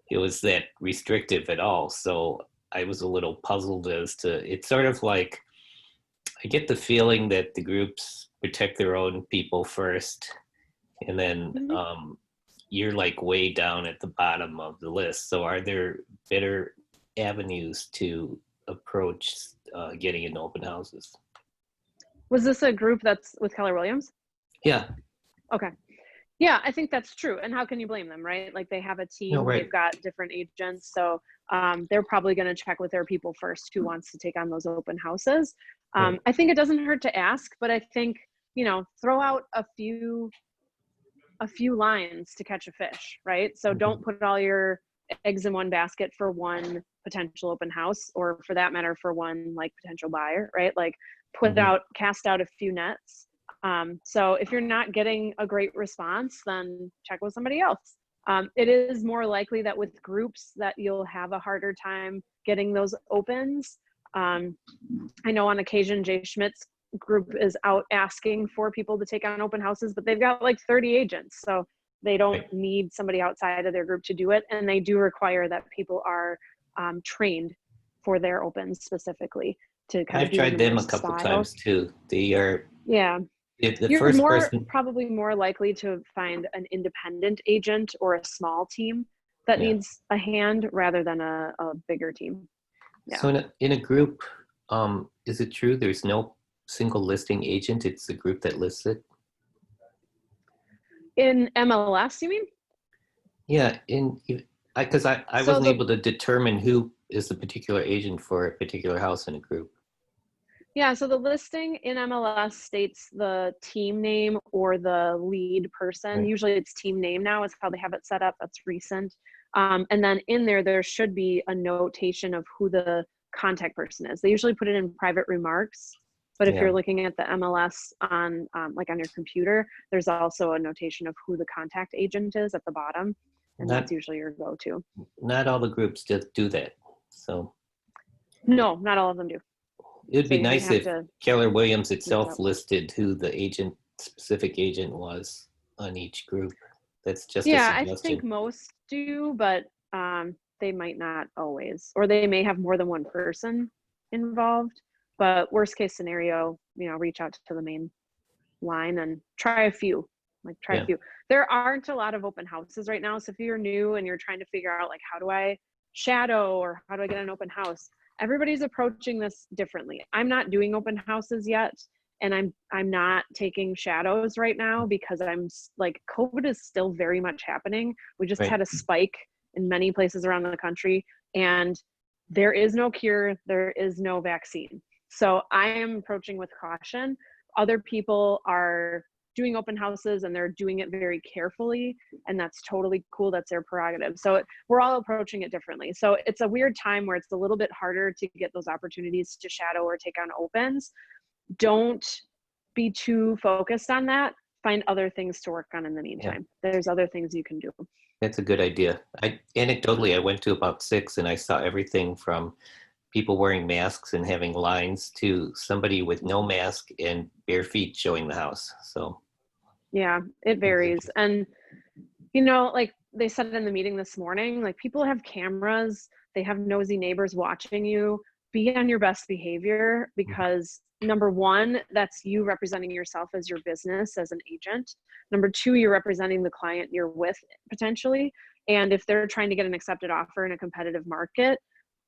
it was that restrictive at all. So I was a little puzzled as to, it's sort of like, I get the feeling that the groups protect their own people first, and then you're like way down at the bottom of the list. So are there better avenues to approach getting into open houses? Was this a group that's with Keller Williams? Yeah. Okay. Yeah, I think that's true. And how can you blame them, right? Like they have a team, No, right. they've got different agents. So they're probably going to check with their people first who wants to take on those open houses. Right. I think it doesn't hurt to ask, but I think, you know, throw out a few lines to catch a fish, right? So don't put all your eggs in one basket for one potential open house, or for that matter, for one like potential buyer, right? Like cast out a few nets. So if you're not getting a great response, then check with somebody else. It is more likely that with groups that you'll have a harder time getting those opens. I know on occasion Jay Schmidt's group is out asking for people to take on open houses, but they've got like 30 agents. So they don't need somebody outside of their group to do it. And they do require that people are trained for their opens specifically to kind I've tried them a couple times too. They are, yeah. You're probably more likely to find an independent agent or a small team that needs a hand rather than a bigger team. Yeah. So in a group, is it true there's no single listing agent? It's the group that lists it? In MLS, you mean? Yeah, because I wasn't able to determine who is the particular agent for a particular house in a group. Yeah, so the listing in MLS states the team name or the lead person. Right. Usually it's team name now is how they have it set up. That's recent. And then in there should be a notation of who the contact person is. They usually put it in private remarks, but if you're looking at the MLS on like on your computer, there's also a notation of who the contact agent is at the bottom. And that's usually your go-to. Not all the groups do that. So no, not all of them do. It'd be nice if Keller Williams itself listed who the specific agent was on each group. That's just a suggestion. I think most do, but they might not always, or they may have more than one person involved. But worst case scenario, you know, reach out to the main line and try a few. A few. There aren't a lot of open houses right now, so if you're new and you're trying to figure out like how do I shadow or how do I get an open house, everybody's approaching this differently. I'm not doing open houses yet, and I'm not taking shadows right now because I'm like, COVID is still very much happening. We just had a spike in many places around the country, and there is no cure, there is no vaccine. So I am approaching with caution. Other people are doing open houses and they're doing it very carefully, and that's totally cool. That's their prerogative. So we're all approaching it differently. So it's a weird time where it's a little bit harder to get those opportunities to shadow or take on opens. Don't be too focused on that. Find other things to work on in the meantime. There's other things you can do. That's a good idea. Anecdotally, I went to about 6 and I saw everything from people wearing masks and having lines to somebody with no mask and bare feet showing the house. So yeah, it varies. And you know, like they said in the meeting this morning, like people have cameras, they have nosy neighbors watching you. Be on your best behavior, because number one, that's you representing yourself as your business as an agent. Number two, you're representing the client you're with potentially. And if they're trying to get an accepted offer in a competitive market,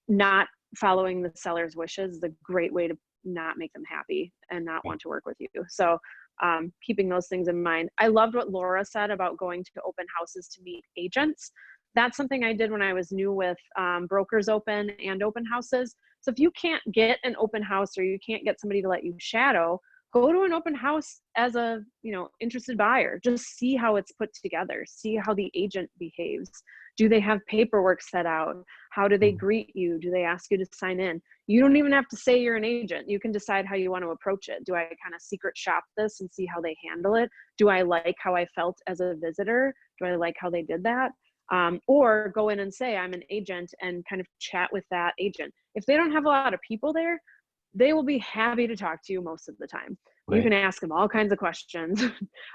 not following the seller's wishes is a great way to not make them happy and not want to work with you. So keeping those things in mind. I loved what Laura said about going to open houses to meet agents. That's something I did when I was new with Brokers Open and open houses. So if you can't get an open house or you can't get somebody to let you shadow, go to an open house as a, interested buyer. Just see how it's put together. See how the agent behaves. Do they have paperwork set out? How do they greet you? Do they ask you to sign in? You don't even have to say you're an agent. You can decide how you want to approach it. Do I kind of secret shop this and see how they handle it? Do I like how I felt as a visitor? Do I like how they did that? Or go in and say, I'm an agent, and kind of chat with that agent. If they don't have a lot of people there, they will be happy to talk to you most of the time. Right. You can ask them all kinds of questions.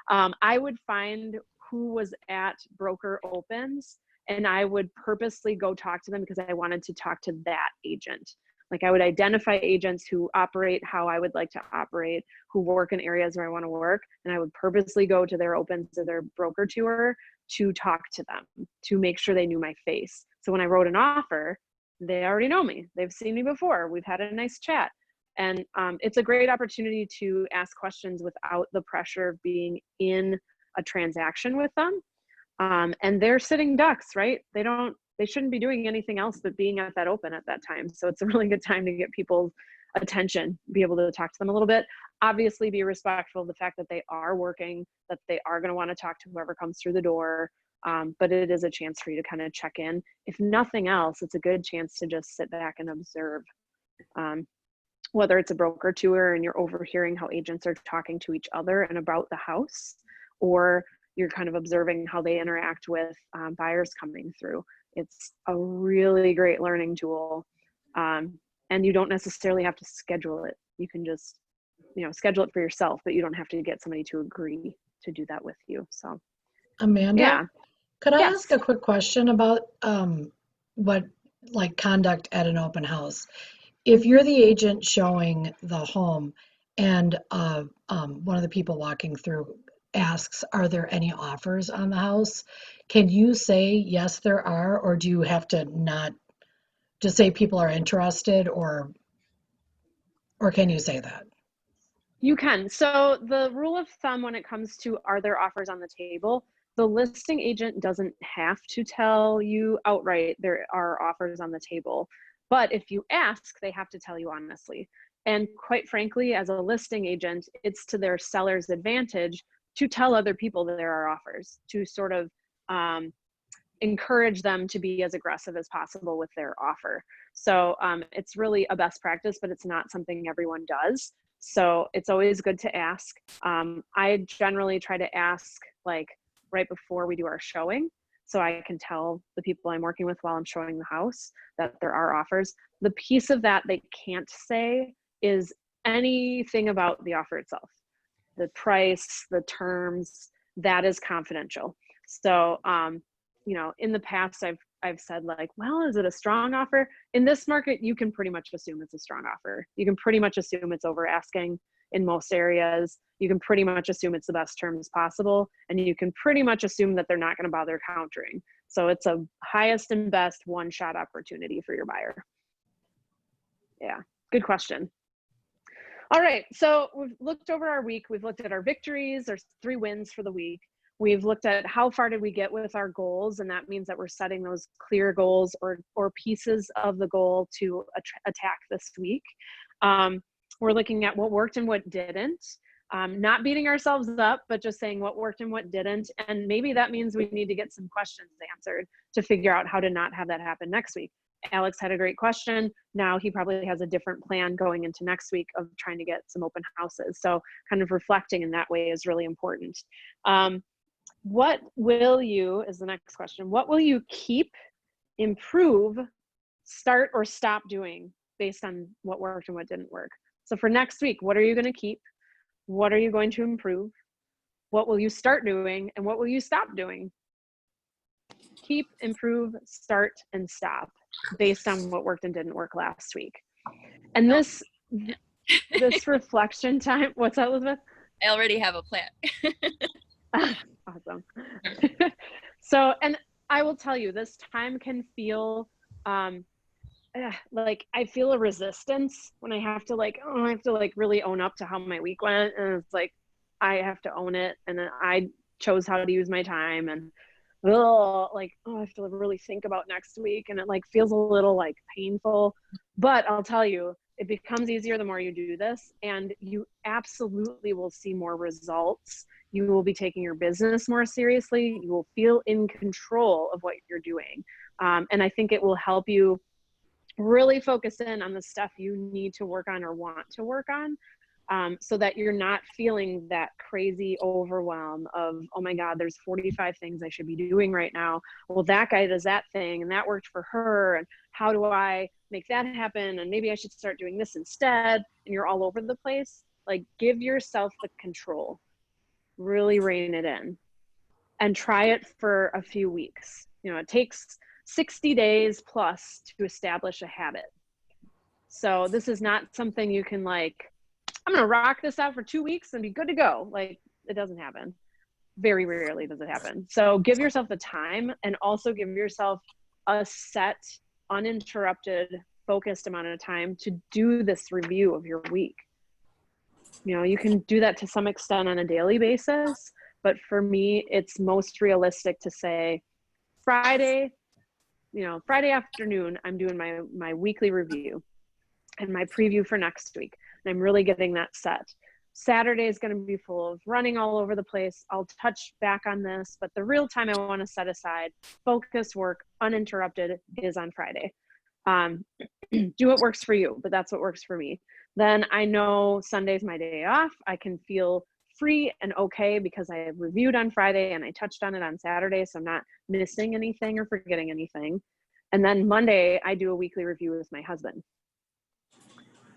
I would find who was at broker opens, and I would purposely go talk to them because I wanted to talk to that agent. Like, I would identify agents who operate how I would like to operate, who work in areas where I want to work, and I would purposely go to their opens or their broker tour to talk to them, to make sure they knew my face. So when I wrote an offer, they already know me. They've seen me before. We've had a nice chat. And it's a great opportunity to ask questions without the pressure of being in a transaction with them. And they're sitting ducks, right? They shouldn't be doing anything else but being at that open at that time. So it's a really good time to get people's attention, be able to talk to them a little bit. Obviously be respectful of the fact that they are working, that they are going to want to talk to whoever comes through the door. But it is a chance for you to kind of check in. If nothing else, it's a good chance to just sit back and observe. Whether it's a broker tour and you're overhearing how agents are talking to each other and about the house, or you're kind of observing how they interact with buyers coming through. It's a really great learning tool. And you don't necessarily have to schedule it. You can just, schedule it for yourself, but you don't have to get somebody to agree to do that with you. So, Amanda, yeah. could I Yes. ask a quick question about what like conduct at an open house? If you're the agent showing the home and one of the people walking through asks, are there any offers on the house? Can you say, yes, there are, or do you have to not just say people are interested, or can you say that? You can. So the rule of thumb when it comes to are there offers on the table, the listing agent doesn't have to tell you outright there are offers on the table. But if you ask, they have to tell you honestly. And quite frankly, as a listing agent, it's to their seller's advantage to tell other people that there are offers, to sort of encourage them to be as aggressive as possible with their offer. So it's really a best practice, but it's not something everyone does. So it's always good to ask. I generally try to ask like right before we do our showing, so I can tell the people I'm working with while I'm showing the house that there are offers. The piece of that they can't say is anything about the offer itself. The price, the terms, that is confidential. So, in the past, I've said like, well, is it a strong offer? In this market, you can pretty much assume it's a strong offer. You can pretty much assume it's over asking in most areas. You can pretty much assume it's the best terms possible. And you can pretty much assume that they're not going to bother countering. So it's a highest and best one-shot opportunity for your buyer. Yeah, good question. All right, so we've looked over our week. We've looked at our victories. There's 3 wins for the week. We've looked at how far did we get with our goals, and that means that we're setting those clear goals or pieces of the goal to attack this week. We're looking at what worked and what didn't. Not beating ourselves up, but just saying what worked and what didn't. And maybe that means we need to get some questions answered to figure out how to not have that happen next week. Alex had a great question. Now he probably has a different plan going into next week of trying to get some open houses. So kind of reflecting in that way is really important. What will you, is the next question, what will you keep, improve, start, or stop doing based on what worked and what didn't work? So for next week, what are you going to keep? What are you going to improve? What will you start doing? And what will you stop doing? Keep, improve, start, and stop based on what worked and didn't work last week. And this reflection time, what's that, Elizabeth? I already have a plan. Awesome. So, and I will tell you, this time can feel like I feel a resistance when I have to really own up to how my week went. And it's like, I have to own it. And then I chose how to use my time, and I have to really think about next week. And it like feels a little like painful, but I'll tell you, It becomes easier the more you do this, and you absolutely will see more results. You will be taking your business more seriously. You will feel in control of what you're doing. And I think it will help you really focus in on the stuff you need to work on or want to work on, so that you're not feeling that crazy overwhelm of, oh my God, there's 45 things I should be doing right now. Well, that guy does that thing and that worked for her. And how do I make that happen? And maybe I should start doing this instead. And you're all over the place. Like, give yourself the control, really rein it in, and try it for a few weeks. You know, it takes 60 days plus to establish a habit. So this is not something you can like, I'm going to rock this out for 2 weeks and be good to go. Like, it doesn't happen. Very rarely does it happen. So give yourself the time, and also give yourself a set, uninterrupted, focused amount of time to do this review of your week. You know, you can do that to some extent on a daily basis, but for me, it's most realistic to say Friday, you know, Friday afternoon, I'm doing my weekly review and my preview for next week. And I'm really getting that set. Saturday is going to be full of running all over the place. I'll touch back on this, but the real time I want to set aside, focus work, uninterrupted, is on Friday. Do what works for you, but that's what works for me. Then I know Sunday's my day off. I can feel free and okay because I have reviewed on Friday and I touched on it on Saturday, so I'm not missing anything or forgetting anything. And then Monday, I do a weekly review with my husband.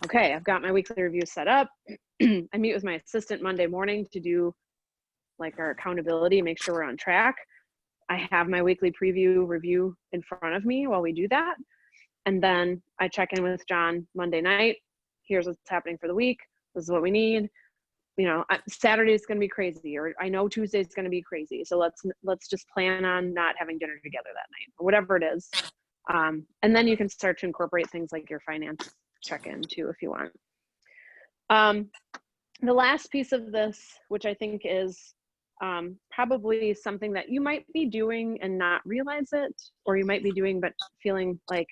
Okay, I've got my weekly review set up. I meet with my assistant Monday morning to do like our accountability, make sure we're on track. I have my weekly preview review in front of me while we do that. And then I check in with John Monday night. Here's what's happening for the week. This is what we need. You know, Saturday is going to be crazy, or I know Tuesday is going to be crazy. So let's just plan on not having dinner together that night, or whatever it is. And then you can start to incorporate things like your finance check-in too, if you want. The last piece of this, which I think is probably something that you might be doing and not realize it, or you might be doing but feeling like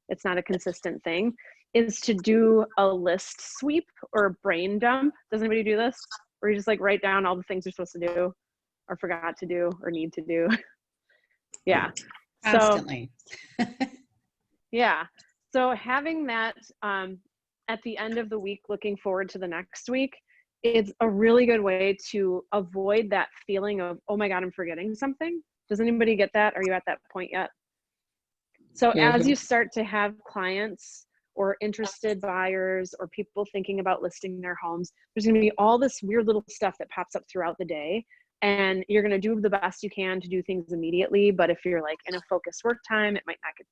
it's not a consistent thing, is to do a list sweep or a brain dump. Does anybody do this? Where you just like write down all the things you're supposed to do or forgot to do or need to do? Yeah. Constantly. So, yeah. So having that at the end of the week, looking forward to the next week, it's a really good way to avoid that feeling of, oh my God, I'm forgetting something. Does anybody get that? Are you at that point yet? So as you start to have clients or interested buyers or people thinking about listing their homes, there's going to be all this weird little stuff that pops up throughout the day. And you're going to do the best you can to do things immediately. But if you're like in a focused work time, it might not get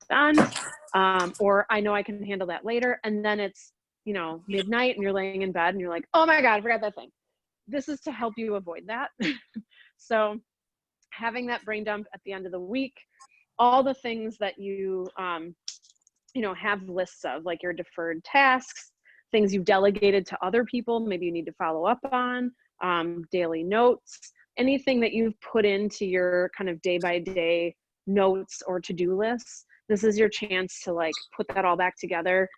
done. Or I know I can handle that later. And then it's, you know, midnight and you're laying in bed and you're like, oh my God, I forgot that thing. This is to help you avoid that. So having that brain dump at the end of the week, all the things that you, you know, have lists of, like your deferred tasks, things you've delegated to other people, maybe you need to follow up on, daily notes, anything that you've put into your kind of day-by-day notes or to-do lists. This is your chance to like put that all back together,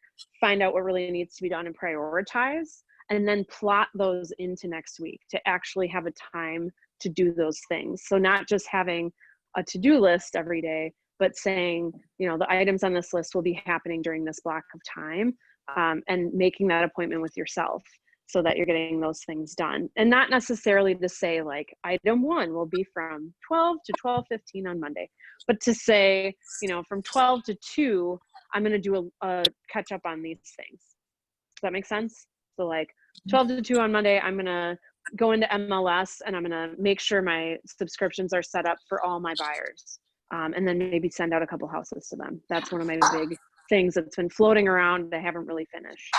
find out what really needs to be done and prioritize, and then plot those into next week to actually have a time to do those things. So not just having a to-do list every day, but saying, you know, the items on this list will be happening during this block of time, and making that appointment with yourself so that you're getting those things done. And not necessarily to say like item 1 will be from 12 to 12:15 on Monday, but to say, you know, from 12 to 2, I'm going to do a catch up on these things. Does that make sense? So like 12 to 2 on Monday, I'm going to go into MLS and I'm going to make sure my subscriptions are set up for all my buyers. And then maybe send out a couple houses to them. That's one of my big things that's been floating around that I haven't really finished.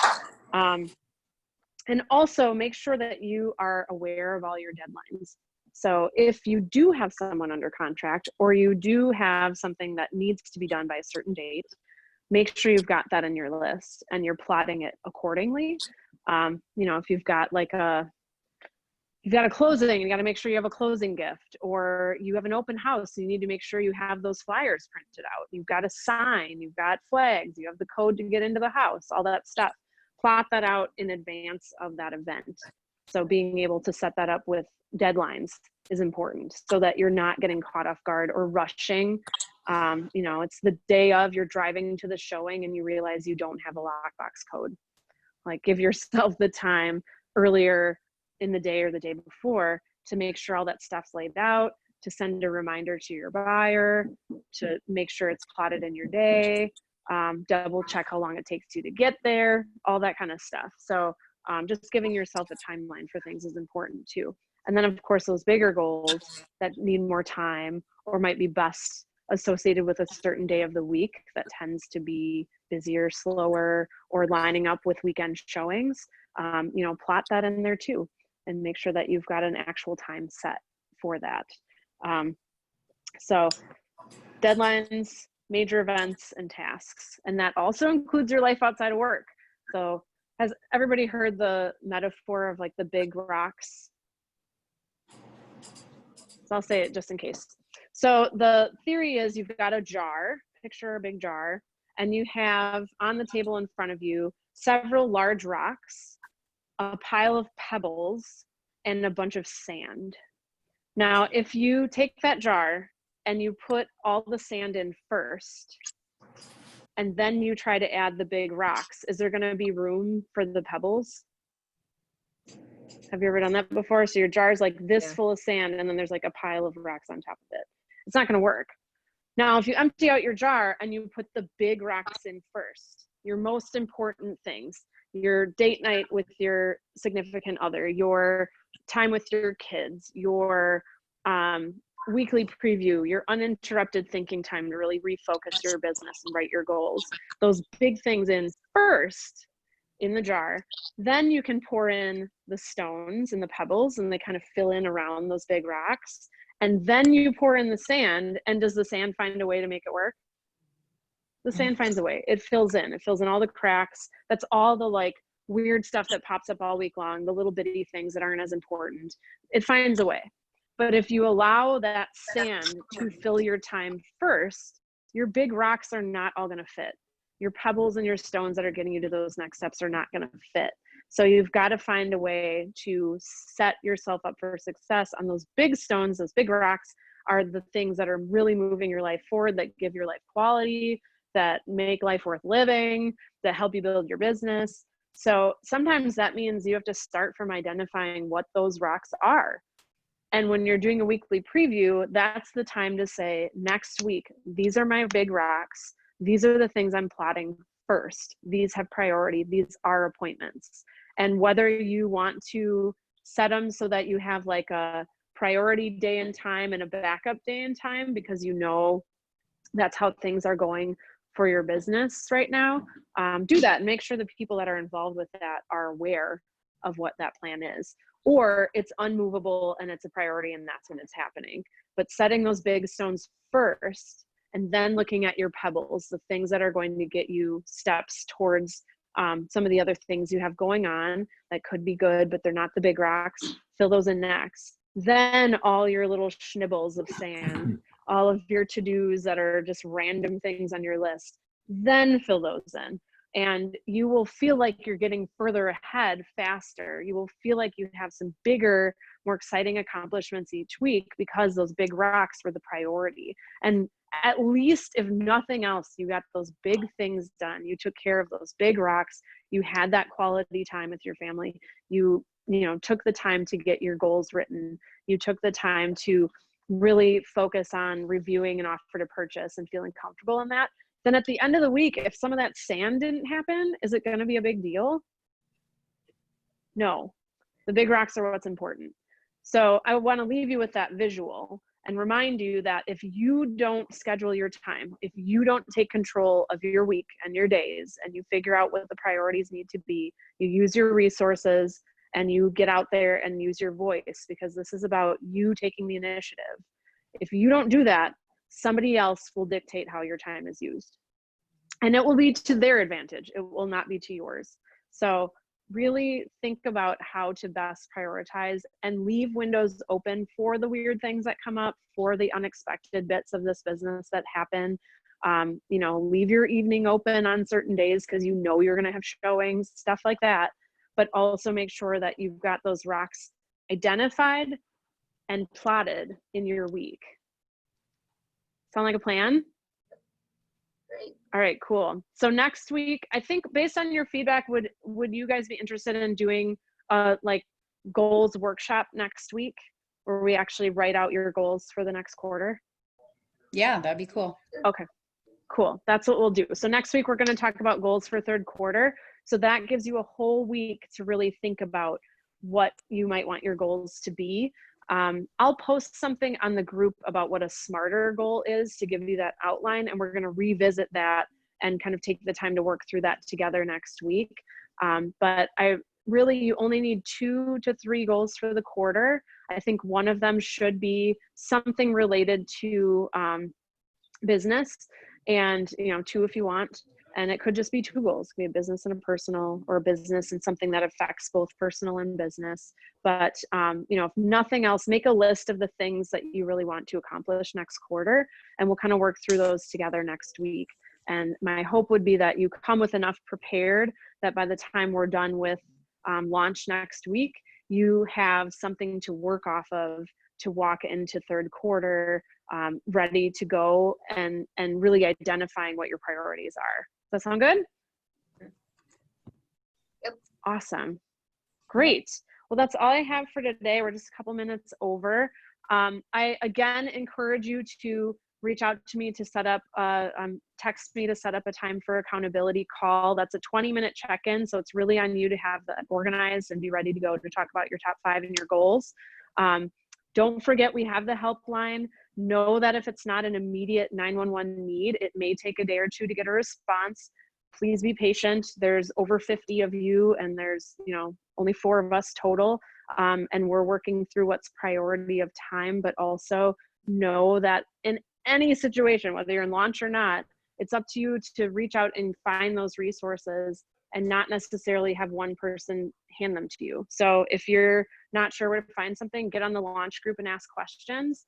And also make sure that you are aware of all your deadlines. So if you do have someone under contract or you do have something that needs to be done by a certain date, make sure you've got that in your list and you're plotting it accordingly. You know, if you've got like you've got a closing, you got to make sure you have a closing gift, or you have an open house, you need to make sure you have those flyers printed out. You've got a sign, you've got flags, you have the code to get into the house, all that stuff. plot that out in advance of that event. So being able to set that up with deadlines is important so that you're not getting caught off guard or rushing. You know, it's the day of, you're driving to the showing and you realize you don't have a lockbox code. Like, give yourself the time earlier in the day or the day before to make sure all that stuff's laid out, to send a reminder to your buyer, to make sure it's plotted in your day, double check how long it takes you to get there, all that kind of stuff. So just giving yourself a timeline for things is important too. And then of course, those bigger goals that need more time or might be best associated with a certain day of the week that tends to be busier, slower, or lining up with weekend showings, you know, plot that in there too, and make sure that you've got an actual time set for that. So deadlines, major events, and tasks. And that also includes your life outside of work. So has everybody heard the metaphor of like the big rocks? So I'll say it just in case. So the theory is you've got a jar, picture a big jar, and you have on the table in front of you several large rocks, a pile of pebbles, and a bunch of sand. Now, if you take that jar and you put all the sand in first, and then you try to add the big rocks, is there going to be room for the pebbles? Have you ever done that before? So your jar is like this full of sand, and then there's like a pile of rocks on top of it. It's not going to work. Now, if you empty out your jar and you put the big rocks in first, your most important things, your date night with your significant other, your time with your kids, your weekly preview, your uninterrupted thinking time to really refocus your business and write your goals, those big things in first in the jar, then you can pour in the stones and the pebbles and they kind of fill in around those big rocks. And then you pour in the sand, and does the sand find a way to make it work? The sand finds a way. It fills in all the cracks. That's all the like weird stuff that pops up all week long, the little bitty things that aren't as important. It finds a way. But if you allow that sand to fill your time first, your big rocks are not all going to fit. Your pebbles and your stones that are getting you to those next steps are not going to fit. So you've got to find a way to set yourself up for success on those big stones. Those big rocks are the things that are really moving your life forward, that give your life quality, that make life worth living, that help you build your business. So sometimes that means you have to start from identifying what those rocks are. And when you're doing a weekly preview, that's the time to say, next week, these are my big rocks. These are the things I'm plotting first. These have priority. These are appointments. And whether you want to set them so that you have like a priority day and time and a backup day and time, because you know that's how things are going for your business right now, do that and make sure the people that are involved with that are aware of what that plan is. Or it's unmovable and it's a priority and that's when it's happening. But setting those big stones first and then looking at your pebbles, the things that are going to get you steps towards some of the other things you have going on that could be good, but they're not the big rocks, fill those in next. Then all your little schnibbles of sand, all of your to-dos that are just random things on your list, then fill those in. And you will feel like you're getting further ahead faster. You will feel like you have some bigger, more exciting accomplishments each week because those big rocks were the priority. And at least, if nothing else, you got those big things done. You took care of those big rocks. You had that quality time with your family. You took the time to get your goals written. You took the time to really focus on reviewing an offer to purchase and feeling comfortable in that. Then at the end of the week, if some of that sand didn't happen, is it going to be a big deal? No, the big rocks are what's important. So I want to leave you with that visual and remind you that if you don't schedule your time, if you don't take control of your week and your days, and you figure out what the priorities need to be, you use your resources and you get out there and use your voice, because this is about you taking the initiative. If you don't do that, somebody else will dictate how your time is used. And it will be to their advantage. It will not be to yours. So really think about how to best prioritize and leave windows open for the weird things that come up, for the unexpected bits of this business that happen. You know, leave your evening open on certain days because you know you're going to have showings, stuff like that. But also make sure that you've got those rocks identified and plotted in your week. Sound like a plan? Great. All right, cool. So next week, I think based on your feedback, would you guys be interested in doing like goals workshop next week where we actually write out your goals for the next quarter? Yeah, that'd be cool. Okay, cool. That's what we'll do. So next week, we're going to talk about goals for third quarter. So that gives you a whole week to really think about what you might want your goals to be. I'll post something on the group about what a smarter goal is to give you that outline, and we're going to revisit that and kind of take the time to work through that together next week. But you only need 2 to 3 goals for the quarter. I think one of them should be something related to business, and 2 if you want. And it could just be 2 goals. It could be a business and a personal, or a business and something that affects both personal and business. But, if nothing else, make a list of the things that you really want to accomplish next quarter, and we'll kind of work through those together next week. And my hope would be that you come with enough prepared that by the time we're done with launch next week, you have something to work off of to walk into third quarter ready to go, and really identifying what your priorities are. Does that sound good? Yep. Awesome. Great. Well, that's all I have for today. We're just a couple minutes over. I again encourage you to reach out to me to set up, text me to set up a time for accountability call. That's a 20-minute check-in. So it's really on you to have that organized and be ready to go to talk about your top 5 and your goals. Don't forget, we have the helpline. Know that if it's not an immediate 911 need, it may take a day or 2 to get a response. Please be patient. There's over 50 of you, and there's only 4 of us total, and we're working through what's priority of time. But also know that in any situation, whether you're in launch or not, it's up to you to reach out and find those resources, and not necessarily have one person hand them to you. So if you're not sure where to find something, get on the launch group and ask questions.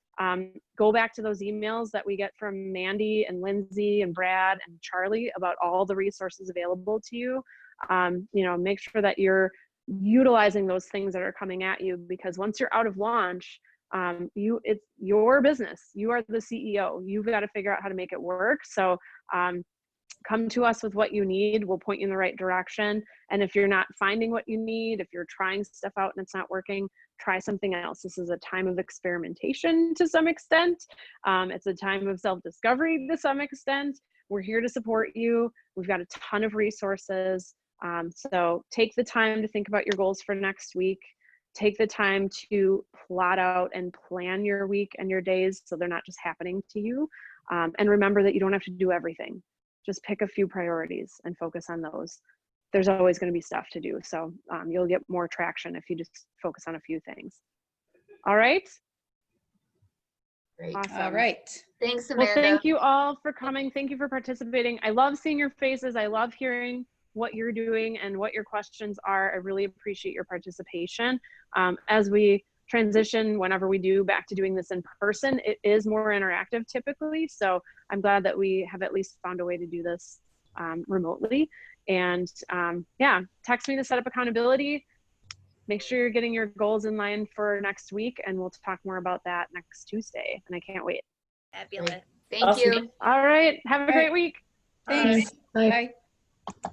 Go back to those emails that we get from Mandy and Lindsay and Brad and Charlie about all the resources available to you. Make sure that you're utilizing those things that are coming at you, because once you're out of launch, it's your business. You are the CEO. You've got to figure out how to make it work. So come to us with what you need. We'll point you in the right direction. And if you're not finding what you need, if you're trying stuff out and it's not working, try something else. This is a time of experimentation to some extent. It's a time of self-discovery to some extent. We're here to support you. We've got a ton of resources. So take the time to think about your goals for next week. Take the time to plot out and plan your week and your days so they're not just happening to you. And remember that you don't have to do everything. Just pick a few priorities and focus on those. There's always going to be stuff to do. So you'll get more traction if you just focus on a few things. All right. Great. Awesome. All right. Thanks, Amanda. Well, thank you all for coming. Thank you for participating. I love seeing your faces. I love hearing what you're doing and what your questions are. I really appreciate your participation. As we transition, whenever we do back to doing this in person, it is more interactive typically. So I'm glad that we have at least found a way to do this remotely. And yeah, text me to set up accountability. Make sure you're getting your goals in line for next week, and we'll talk more about that next Tuesday. And I can't wait. Fabulous. Thank you. All right. Have a great week. Thanks. Bye. Bye.